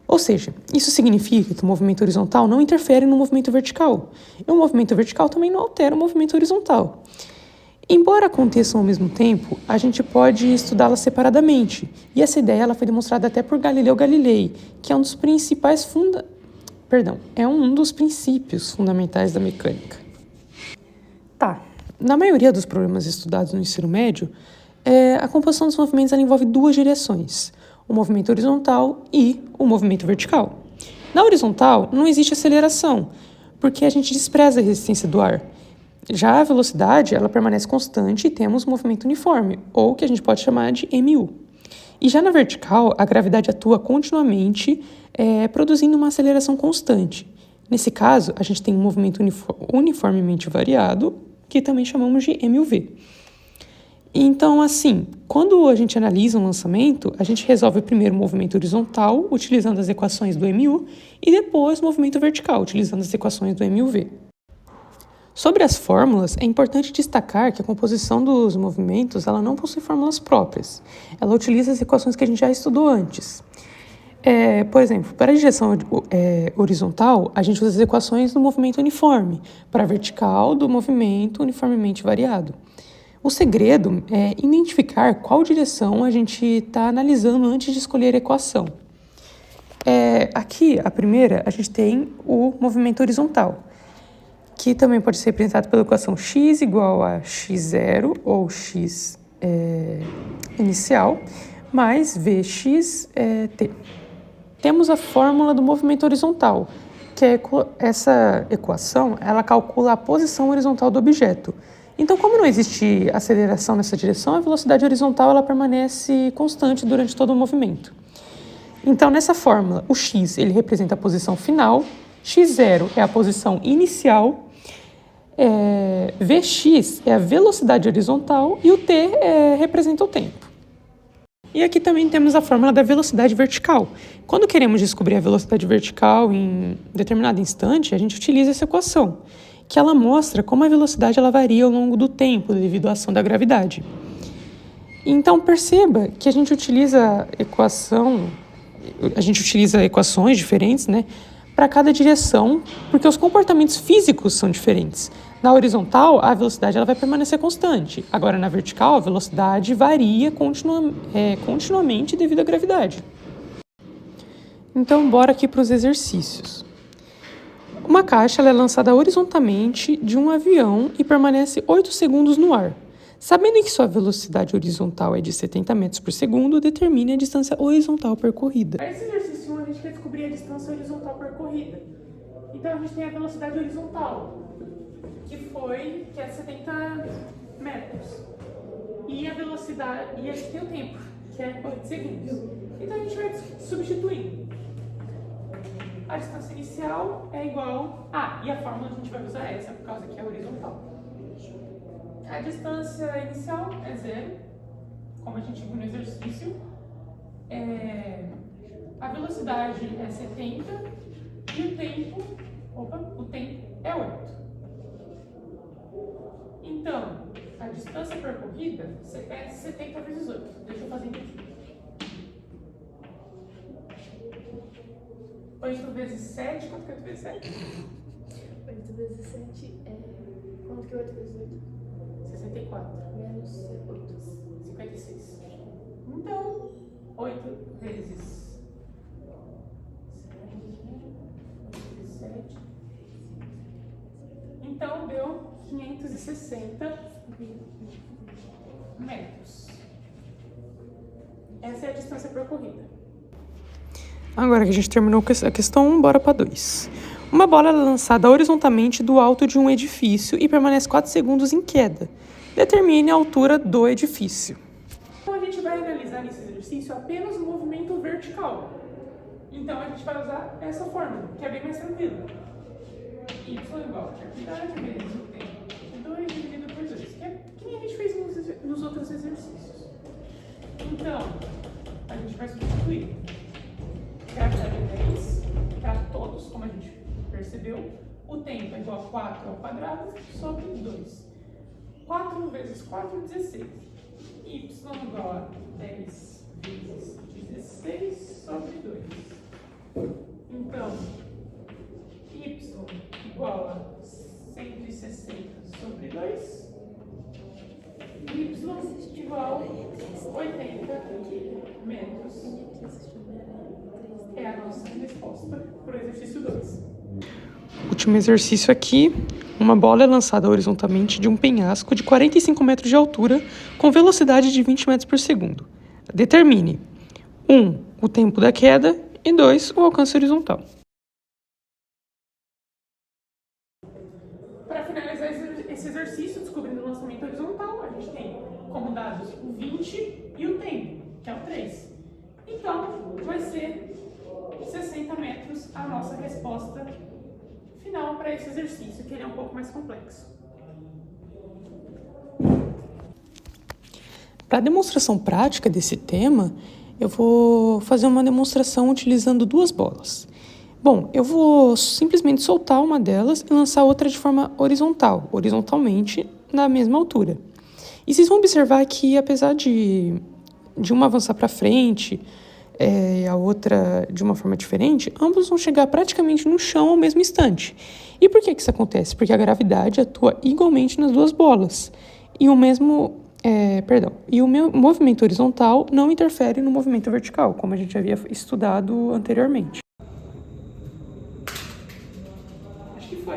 Speaker 1: Ou seja, isso significa que o movimento horizontal não interfere no movimento vertical, e o movimento vertical também não altera o movimento horizontal. Embora aconteçam ao mesmo tempo, a gente pode estudá-las separadamente, e essa ideia ela foi demonstrada até por Galileu Galilei, que é um dos princípios fundamentais da mecânica. Na maioria dos problemas estudados no ensino médio, a composição dos movimentos ela envolve 2 direções, o movimento horizontal e o movimento vertical. Na horizontal, não existe aceleração, porque a gente despreza a resistência do ar. Já a velocidade, ela permanece constante e temos movimento uniforme, ou que a gente pode chamar de MU. E já na vertical, a gravidade atua continuamente, produzindo uma aceleração constante. Nesse caso, a gente tem um movimento uniformemente variado, que também chamamos de MUV. Então, assim, quando a gente analisa um lançamento, a gente resolve primeiro o movimento horizontal, utilizando as equações do MU, e depois o movimento vertical, utilizando as equações do MUV. Sobre as fórmulas, é importante destacar que a composição dos movimentos ela não possui fórmulas próprias. Ela utiliza as equações que a gente já estudou antes. Por exemplo, para a direção horizontal, a gente usa as equações do movimento uniforme, para a vertical, do movimento uniformemente variado. O segredo é identificar qual direção a gente está analisando antes de escolher a equação. Aqui, a primeira, a gente tem o movimento horizontal, que também pode ser representado pela equação x igual a x0 ou x inicial, mais vx t. Temos a fórmula do movimento horizontal, que essa equação ela calcula a posição horizontal do objeto. Então, como não existe aceleração nessa direção, a velocidade horizontal ela permanece constante durante todo o movimento. Então, nessa fórmula, o x ele representa a posição final, x0 é a posição inicial, Vx é a velocidade horizontal e o t representa o tempo. E aqui também temos a fórmula da velocidade vertical. Quando queremos descobrir a velocidade vertical em determinado instante, a gente utiliza essa equação, que ela mostra como a velocidade ela varia ao longo do tempo devido à ação da gravidade. Então perceba que a gente utiliza equações diferentes, né, para cada direção, porque os comportamentos físicos são diferentes. Na horizontal, a velocidade ela vai permanecer constante. Agora, na vertical, a velocidade varia continuamente devido à gravidade. Então, bora aqui para os exercícios. Uma caixa ela é lançada horizontalmente de um avião e permanece 8 segundos no ar. Sabendo que sua velocidade horizontal é de 70 metros por segundo, determine a distância horizontal percorrida.
Speaker 2: Para esse exercício 1, a gente quer descobrir a distância horizontal percorrida. Então, a gente tem a velocidade horizontal, que é 70 metros. E a velocidade, e a gente tem o tempo, que é 8 segundos. Então, a gente vai substituindo. A distância inicial é igual... e a fórmula a gente vai usar essa, por causa que é horizontal. A distância inicial é 0, como a gente viu no exercício. A velocidade é 70 e o tempo é 8. Então, a distância percorrida é 70 vezes 8. Deixa eu fazer aqui. 8 vezes 7, quanto que é 8 vezes 7?
Speaker 3: 8 vezes 7 é... Quanto que é 8 vezes 8?
Speaker 2: 64.
Speaker 3: Menos 8.
Speaker 2: 56. Então, 8 vezes 7. Então, deu 560 metros. Essa é a distância percorrida.
Speaker 1: Agora que a gente terminou a questão 1, bora para 2. Uma bola é lançada horizontalmente do alto de um edifício e permanece 4 segundos em queda. Determine a altura do edifício.
Speaker 2: Então, a gente vai analisar nesse exercício apenas o movimento vertical. Então, a gente vai usar essa fórmula, que é bem mais tranquila. Y igual a gravidade vezes o tempo de 2 dividido por 2, que nem a gente fez nos outros exercícios. Então, a gente vai substituir. Gravidade é 10 para todos, como a gente percebeu. O tempo é igual a 4 ao quadrado sobre 2. 4 vezes 4 é 16. Y igual a 10 vezes 16 sobre 2. Então, Y igual a 160 sobre 2. Y igual a 80 metros. É a nossa resposta para o exercício 2.
Speaker 1: Último exercício aqui. Uma bola é lançada horizontalmente de um penhasco de 45 metros de altura com velocidade de 20 metros por segundo. Determine 1. O tempo da queda e 2. O alcance horizontal.
Speaker 2: Para finalizar esse exercício, descobrindo o lançamento horizontal, a gente tem como dados o 20 e o tempo, que é o 3. Então, vai ser 60 metros a nossa resposta final para esse exercício, que ele é um pouco mais complexo.
Speaker 1: Para a demonstração prática desse tema, eu vou fazer uma demonstração utilizando 2 bolas. Bom, eu vou simplesmente soltar uma delas e lançar outra de forma horizontalmente, na mesma altura. E vocês vão observar que, apesar de uma avançar para frente, a outra de uma forma diferente, ambos vão chegar praticamente no chão ao mesmo instante. E por que isso acontece? Porque a gravidade atua igualmente nas 2 bolas. E o movimento horizontal não interfere no movimento vertical, como a gente havia estudado anteriormente.
Speaker 2: Acho que foi.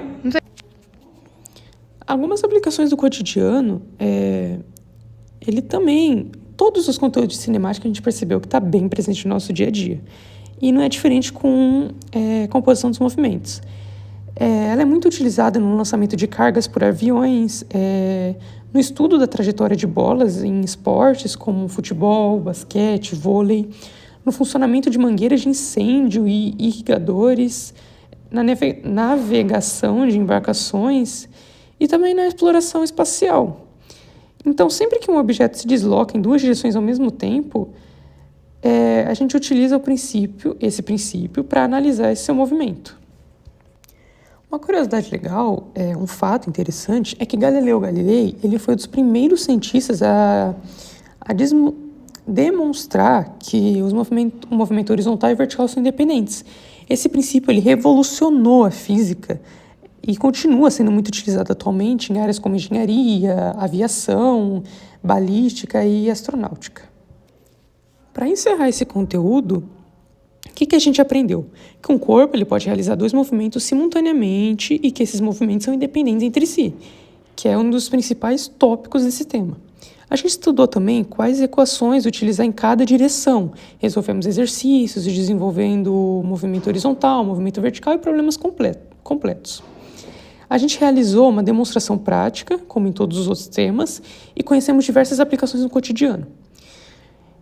Speaker 1: Algumas aplicações do cotidiano, ele também... Todos os conteúdos de cinemática a gente percebeu que está bem presente no nosso dia a dia. E não é diferente com a composição dos movimentos. Ela é muito utilizada no lançamento de cargas por aviões, no estudo da trajetória de bolas em esportes como futebol, basquete, vôlei, no funcionamento de mangueiras de incêndio e irrigadores, na navegação de embarcações e também na exploração espacial. Então, sempre que um objeto se desloca em 2 direções ao mesmo tempo, a gente utiliza esse princípio para analisar esse seu movimento. Uma curiosidade legal, um fato interessante, é que Galileu Galilei ele foi um dos primeiros cientistas a demonstrar que o movimento horizontal e vertical são independentes. Esse princípio ele revolucionou a física e continua sendo muito utilizado atualmente em áreas como engenharia, aviação, balística e astronáutica. Para encerrar esse conteúdo, o que a gente aprendeu? Que um corpo ele pode realizar 2 movimentos simultaneamente e que esses movimentos são independentes entre si, que é um dos principais tópicos desse tema. A gente estudou também quais equações utilizar em cada direção. Resolvemos exercícios desenvolvendo movimento horizontal, movimento vertical e problemas completos. A gente realizou uma demonstração prática, como em todos os outros temas, e conhecemos diversas aplicações no cotidiano.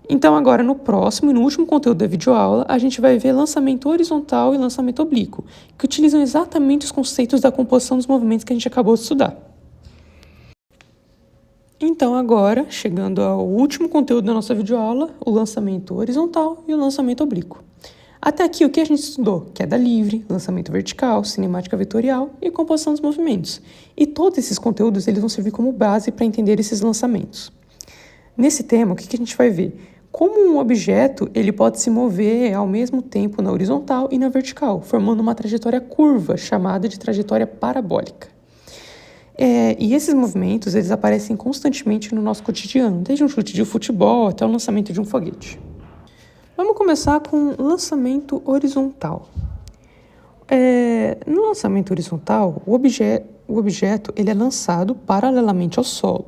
Speaker 1: Então agora no próximo e no último conteúdo da videoaula, a gente vai ver lançamento horizontal e lançamento oblíquo, que utilizam exatamente os conceitos da composição dos movimentos que a gente acabou de estudar. Então agora, chegando ao último conteúdo da nossa videoaula, o lançamento horizontal e o lançamento oblíquo. Até aqui o que a gente estudou? Queda livre, lançamento vertical, cinemática vetorial e composição dos movimentos. E todos esses conteúdos eles vão servir como base para entender esses lançamentos. Nesse tema, o que a gente vai ver? Como um objeto ele pode se mover ao mesmo tempo na horizontal e na vertical, formando uma trajetória curva, chamada de trajetória parabólica. E esses movimentos eles aparecem constantemente no nosso cotidiano, desde um chute de futebol até o lançamento de um foguete. Vamos começar com lançamento horizontal. No lançamento horizontal, o objeto ele é lançado paralelamente ao solo.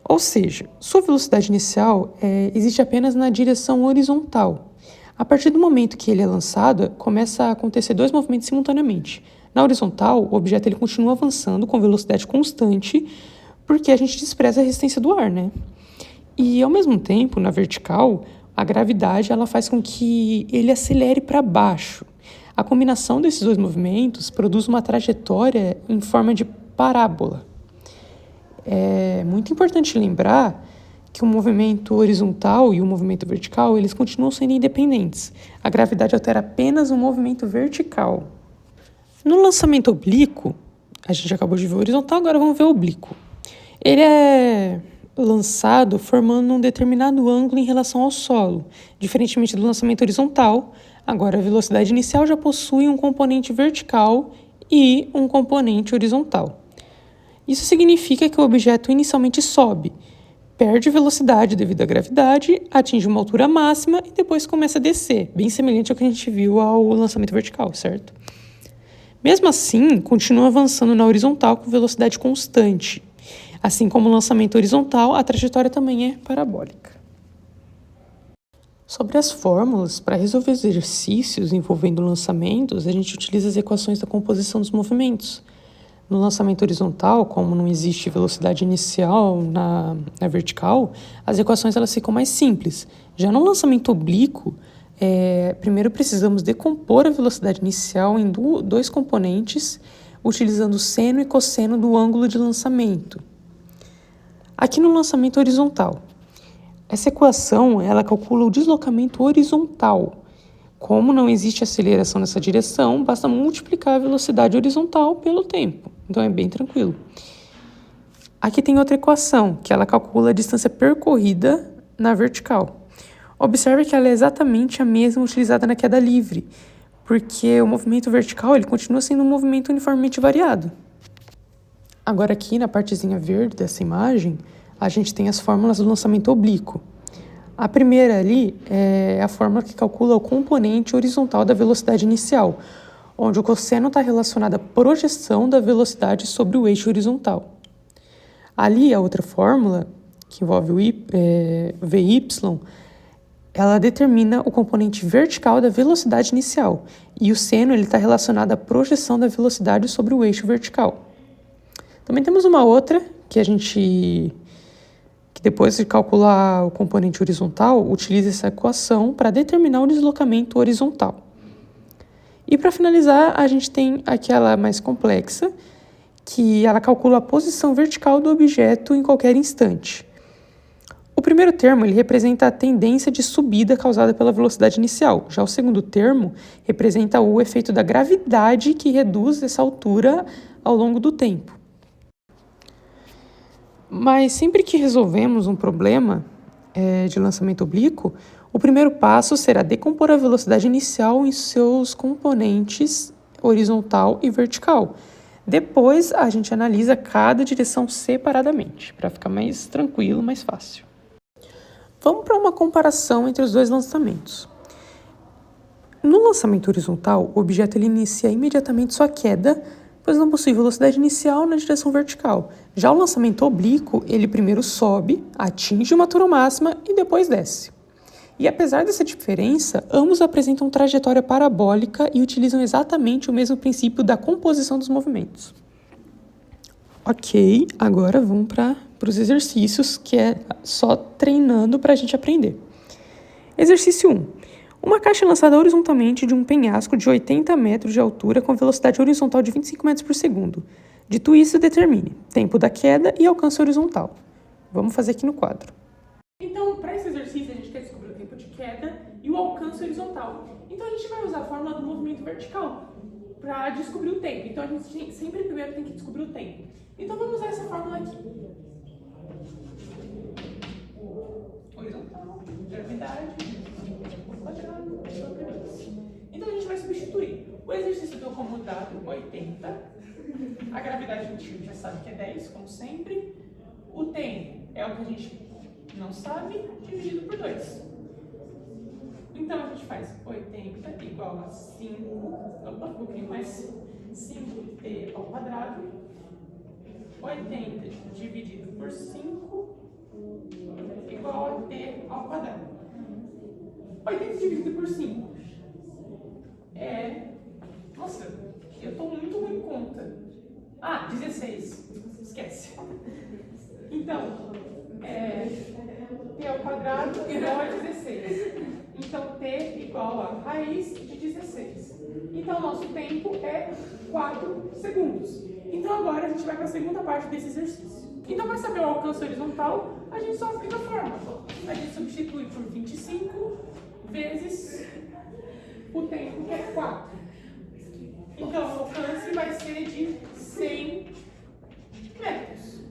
Speaker 1: Ou seja, sua velocidade inicial existe apenas na direção horizontal. A partir do momento que ele é lançado, começa a acontecer 2 movimentos simultaneamente. Na horizontal, o objeto ele continua avançando com velocidade constante, porque a gente despreza a resistência do ar, né? E, ao mesmo tempo, na vertical, a gravidade ela faz com que ele acelere para baixo. A combinação desses 2 movimentos produz uma trajetória em forma de parábola. É muito importante lembrar que o movimento horizontal e o movimento vertical eles continuam sendo independentes. A gravidade altera apenas o movimento vertical. No lançamento oblíquo, a gente acabou de ver o horizontal, agora vamos ver o oblíquo. Ele é lançado formando um determinado ângulo em relação ao solo. Diferentemente do lançamento horizontal, agora a velocidade inicial já possui um componente vertical e um componente horizontal. Isso significa que o objeto inicialmente sobe, perde velocidade devido à gravidade, atinge uma altura máxima e depois começa a descer, bem semelhante ao que a gente viu ao lançamento vertical, certo? Mesmo assim, continua avançando na horizontal com velocidade constante. Assim como o lançamento horizontal, a trajetória também é parabólica. Sobre as fórmulas, para resolver exercícios envolvendo lançamentos, a gente utiliza as equações da composição dos movimentos. No lançamento horizontal, como não existe velocidade inicial na vertical, as equações elas ficam mais simples. Já no lançamento oblíquo, primeiro precisamos decompor a velocidade inicial em 2 componentes, utilizando o seno e cosseno do ângulo de lançamento. Aqui no lançamento horizontal, essa equação ela calcula o deslocamento horizontal. Como não existe aceleração nessa direção, basta multiplicar a velocidade horizontal pelo tempo. Então é bem tranquilo. Aqui tem outra equação, que ela calcula a distância percorrida na vertical. Observe que ela é exatamente a mesma utilizada na queda livre, porque o movimento vertical ele continua sendo um movimento uniformemente variado. Agora aqui na partezinha verde dessa imagem, a gente tem as fórmulas do lançamento oblíquo. A primeira ali é a fórmula que calcula o componente horizontal da velocidade inicial, onde o cosseno está relacionado à projeção da velocidade sobre o eixo horizontal. Ali a outra fórmula, que envolve o Vy, ela determina o componente vertical da velocidade inicial, e o seno está relacionado à projeção da velocidade sobre o eixo vertical. Também temos uma outra, que depois de calcular o componente horizontal, utiliza essa equação para determinar o deslocamento horizontal. E para finalizar, a gente tem aquela mais complexa, que ela calcula a posição vertical do objeto em qualquer instante. O primeiro termo ele representa a tendência de subida causada pela velocidade inicial. Já o segundo termo representa o efeito da gravidade que reduz essa altura ao longo do tempo. Mas sempre que resolvemos um problema, de lançamento oblíquo, o primeiro passo será decompor a velocidade inicial em seus componentes horizontal e vertical. Depois, a gente analisa cada direção separadamente, para ficar mais tranquilo, mais fácil. Vamos para uma comparação entre os dois lançamentos. No lançamento horizontal, o objeto ele inicia imediatamente sua queda, pois não possui velocidade inicial na direção vertical. Já o lançamento oblíquo, ele primeiro sobe, atinge uma altura máxima e depois desce. E apesar dessa diferença, ambos apresentam trajetória parabólica e utilizam exatamente o mesmo princípio da composição dos movimentos. Ok, agora vamos para os exercícios, que é só treinando para a gente aprender. Exercício 1. Uma caixa é lançada horizontalmente de um penhasco de 80 metros de altura com velocidade horizontal de 25 metros por segundo. Dito isso, determine tempo da queda e alcance horizontal. Vamos fazer aqui no quadro.
Speaker 2: Então, para esse exercício, a gente quer descobrir o tempo de queda e o alcance horizontal. Então, a gente vai usar a fórmula do movimento vertical para descobrir o tempo. Então, a gente sempre primeiro tem que descobrir o tempo. Então, vamos usar essa fórmula aqui. Horizontal, gravidade, quadrado, sobre 2. Então, a gente vai substituir. O exercício deu como dado 80. A gravidade a gente já sabe que é 10, como sempre. O tempo é o que a gente não sabe, dividido por 2. Então, a gente faz 80 igual a 5, opa, um pouquinho mais, 5t ao quadrado, 80 dividido por 5 igual a t ao quadrado. 80 dividido por 5 é... Nossa, eu tô muito ruim em conta. 16, esquece. Então, t ao quadrado igual a 16. Então, t igual a raiz de 16. Então, nosso tempo é 4 segundos. Então, agora a gente vai para a segunda parte desse exercício. Então, para saber o alcance horizontal, a gente só aplica a fórmula. A gente substitui por 25 vezes o tempo, que é 4. Então, o alcance vai ser de 100 metros.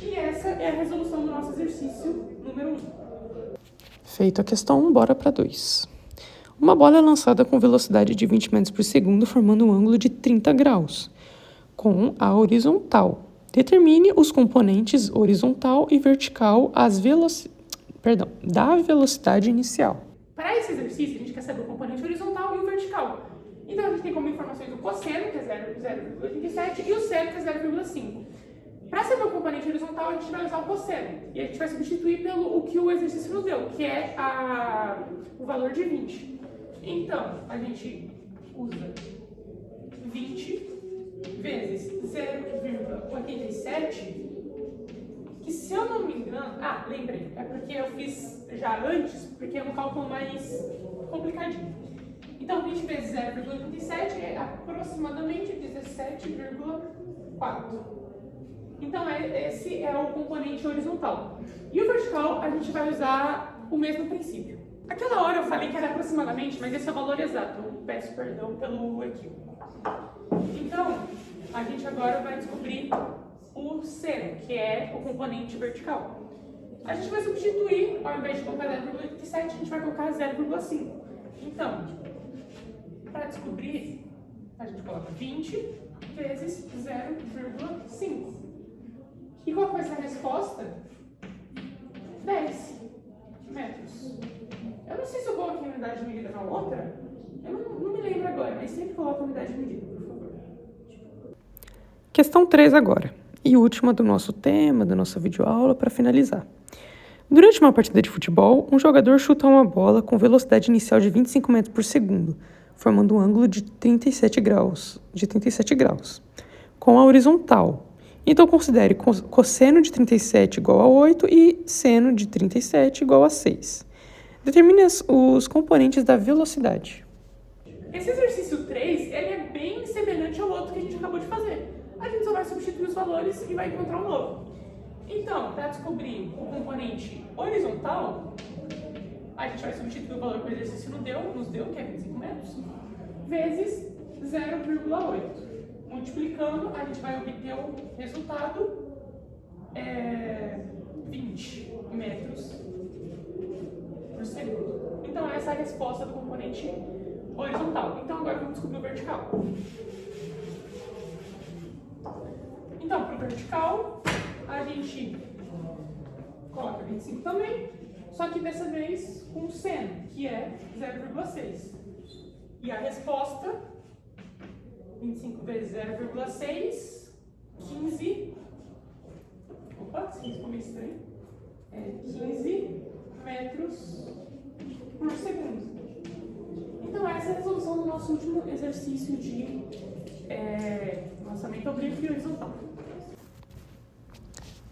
Speaker 2: E essa é a resolução do nosso exercício número 1.
Speaker 1: Feito a questão 1, bora para 2. Uma bola é lançada com velocidade de 20 metros por segundo, formando um ângulo de 30 graus, com a horizontal. Determine os componentes horizontal e vertical da velocidade inicial.
Speaker 2: Para esse exercício, a gente quer saber o componente horizontal e o vertical. Então, a gente tem como informações o cosseno, que é 0,27, e o seno, que é 0,5. Para saber o componente horizontal, a gente vai usar o cosseno. E a gente vai substituir pelo o que o exercício nos deu, que é o valor de 20. Então, a gente usa 20 vezes 0,87, que se eu não me engano... lembrei. É porque eu fiz já antes, porque é um cálculo mais complicadinho. Então, 20 vezes 0,87 é aproximadamente 17,4. Então, esse é o componente horizontal. E o vertical, a gente vai usar o mesmo princípio. Aquela hora eu falei que era aproximadamente, mas esse é o valor exato. Eu peço perdão pelo equívoco. Então, a gente agora vai descobrir o seno, que é o componente vertical. A gente vai substituir, ao invés de colocar 0,87, a gente vai colocar 0,5. Então, para descobrir, a gente coloca 20 vezes 0,5. E qual vai ser a resposta? 10 metros. Eu não sei se eu coloquei a unidade de medida na outra. Eu não me lembro agora, mas sempre coloca a unidade de medida, por favor.
Speaker 1: Questão 3 agora. E última do nosso tema, da nossa videoaula, para finalizar. Durante uma partida de futebol, um jogador chuta uma bola com velocidade inicial de 25 metros por segundo, formando um ângulo de 37 graus, com a horizontal. Então, considere cosseno de 37 igual a 8 e seno de 37 igual a 6. Determine os componentes da velocidade.
Speaker 2: Esse exercício 3, ele é bem semelhante ao outro que a gente acabou de fazer. A gente só vai substituir os valores e vai encontrar um novo. Então, para descobrir o componente horizontal, a gente vai substituir o valor que o exercício nos deu, que é 25 metros, vezes 0,8. Multiplicando, a gente vai obter o resultado 20 metros por segundo. Então, essa é a resposta do componente horizontal. Então, agora vamos descobrir o vertical. Então, para o vertical, a gente coloca 25 também, só que dessa vez com seno, que é 0,6. E a resposta, 25 vezes 0,6, 15. Opa, 15 ficou meio estranho. 15 metros por segundo. Então, essa é a resolução do nosso último exercício de lançamento oblíquo e horizontal.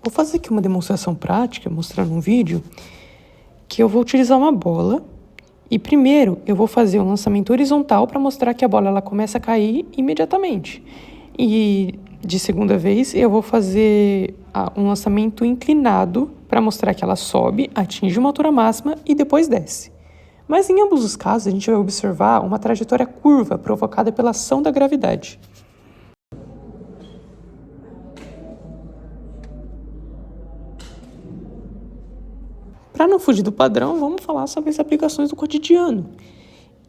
Speaker 1: Vou fazer aqui uma demonstração prática, mostrando um vídeo, que eu vou utilizar uma bola e primeiro eu vou fazer um lançamento horizontal para mostrar que a bola ela começa a cair imediatamente. E de segunda vez eu vou fazer um lançamento inclinado para mostrar que ela sobe, atinge uma altura máxima e depois desce. Mas em ambos os casos a gente vai observar uma trajetória curva provocada pela ação da gravidade. Para não fugir do padrão, vamos falar sobre as aplicações do cotidiano.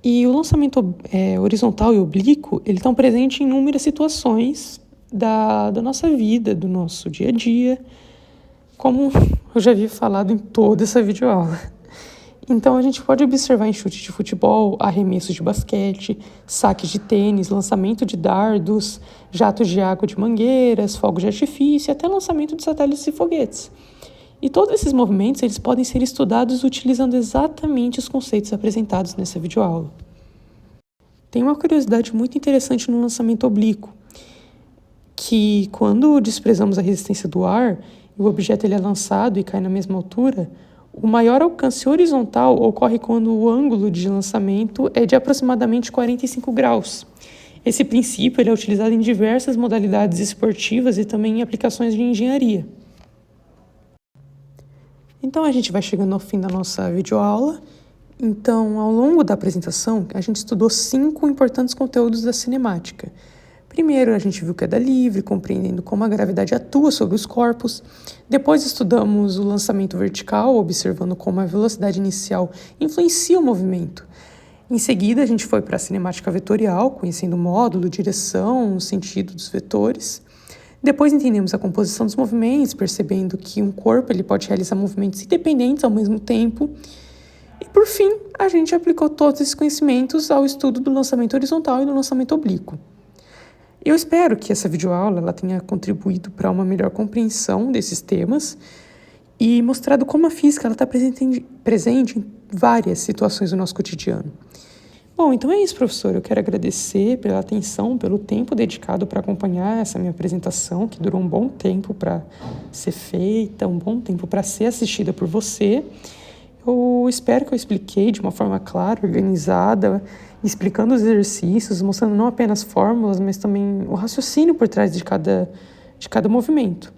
Speaker 1: E o lançamento horizontal e oblíquo, ele estão presentes em inúmeras situações da nossa vida, do nosso dia a dia, como eu já havia falado em toda essa videoaula. Então, a gente pode observar em chute de futebol, arremessos de basquete, saques de tênis, lançamento de dardos, jatos de água de mangueiras, fogos de artifício, até lançamento de satélites e foguetes. E todos esses movimentos eles podem ser estudados utilizando exatamente os conceitos apresentados nessa videoaula. Tem uma curiosidade muito interessante no lançamento oblíquo, que quando desprezamos a resistência do ar e o objeto ele é lançado e cai na mesma altura, o maior alcance horizontal ocorre quando o ângulo de lançamento é de aproximadamente 45 graus. Esse princípio ele é utilizado em diversas modalidades esportivas e também em aplicações de engenharia. Então, a gente vai chegando ao fim da nossa videoaula. Então, ao longo da apresentação, a gente estudou 5 importantes conteúdos da cinemática. Primeiro, a gente viu queda livre, compreendendo como a gravidade atua sobre os corpos. Depois, estudamos o lançamento vertical, observando como a velocidade inicial influencia o movimento. Em seguida, a gente foi para a cinemática vetorial, conhecendo o módulo, direção, o sentido dos vetores. Depois entendemos a composição dos movimentos, percebendo que um corpo ele pode realizar movimentos independentes ao mesmo tempo. E, por fim, a gente aplicou todos esses conhecimentos ao estudo do lançamento horizontal e do lançamento oblíquo. Eu espero que essa videoaula ela tenha contribuído para uma melhor compreensão desses temas e mostrado como a física está presente em várias situações do nosso cotidiano. Bom, então é isso, professor. Eu quero agradecer pela atenção, pelo tempo dedicado para acompanhar essa minha apresentação, que durou um bom tempo para ser feita, um bom tempo para ser assistida por você. Eu espero que eu expliquei de uma forma clara, organizada, explicando os exercícios, mostrando não apenas fórmulas, mas também o raciocínio por trás de cada movimento.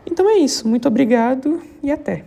Speaker 1: Então é isso. Muito obrigado e até!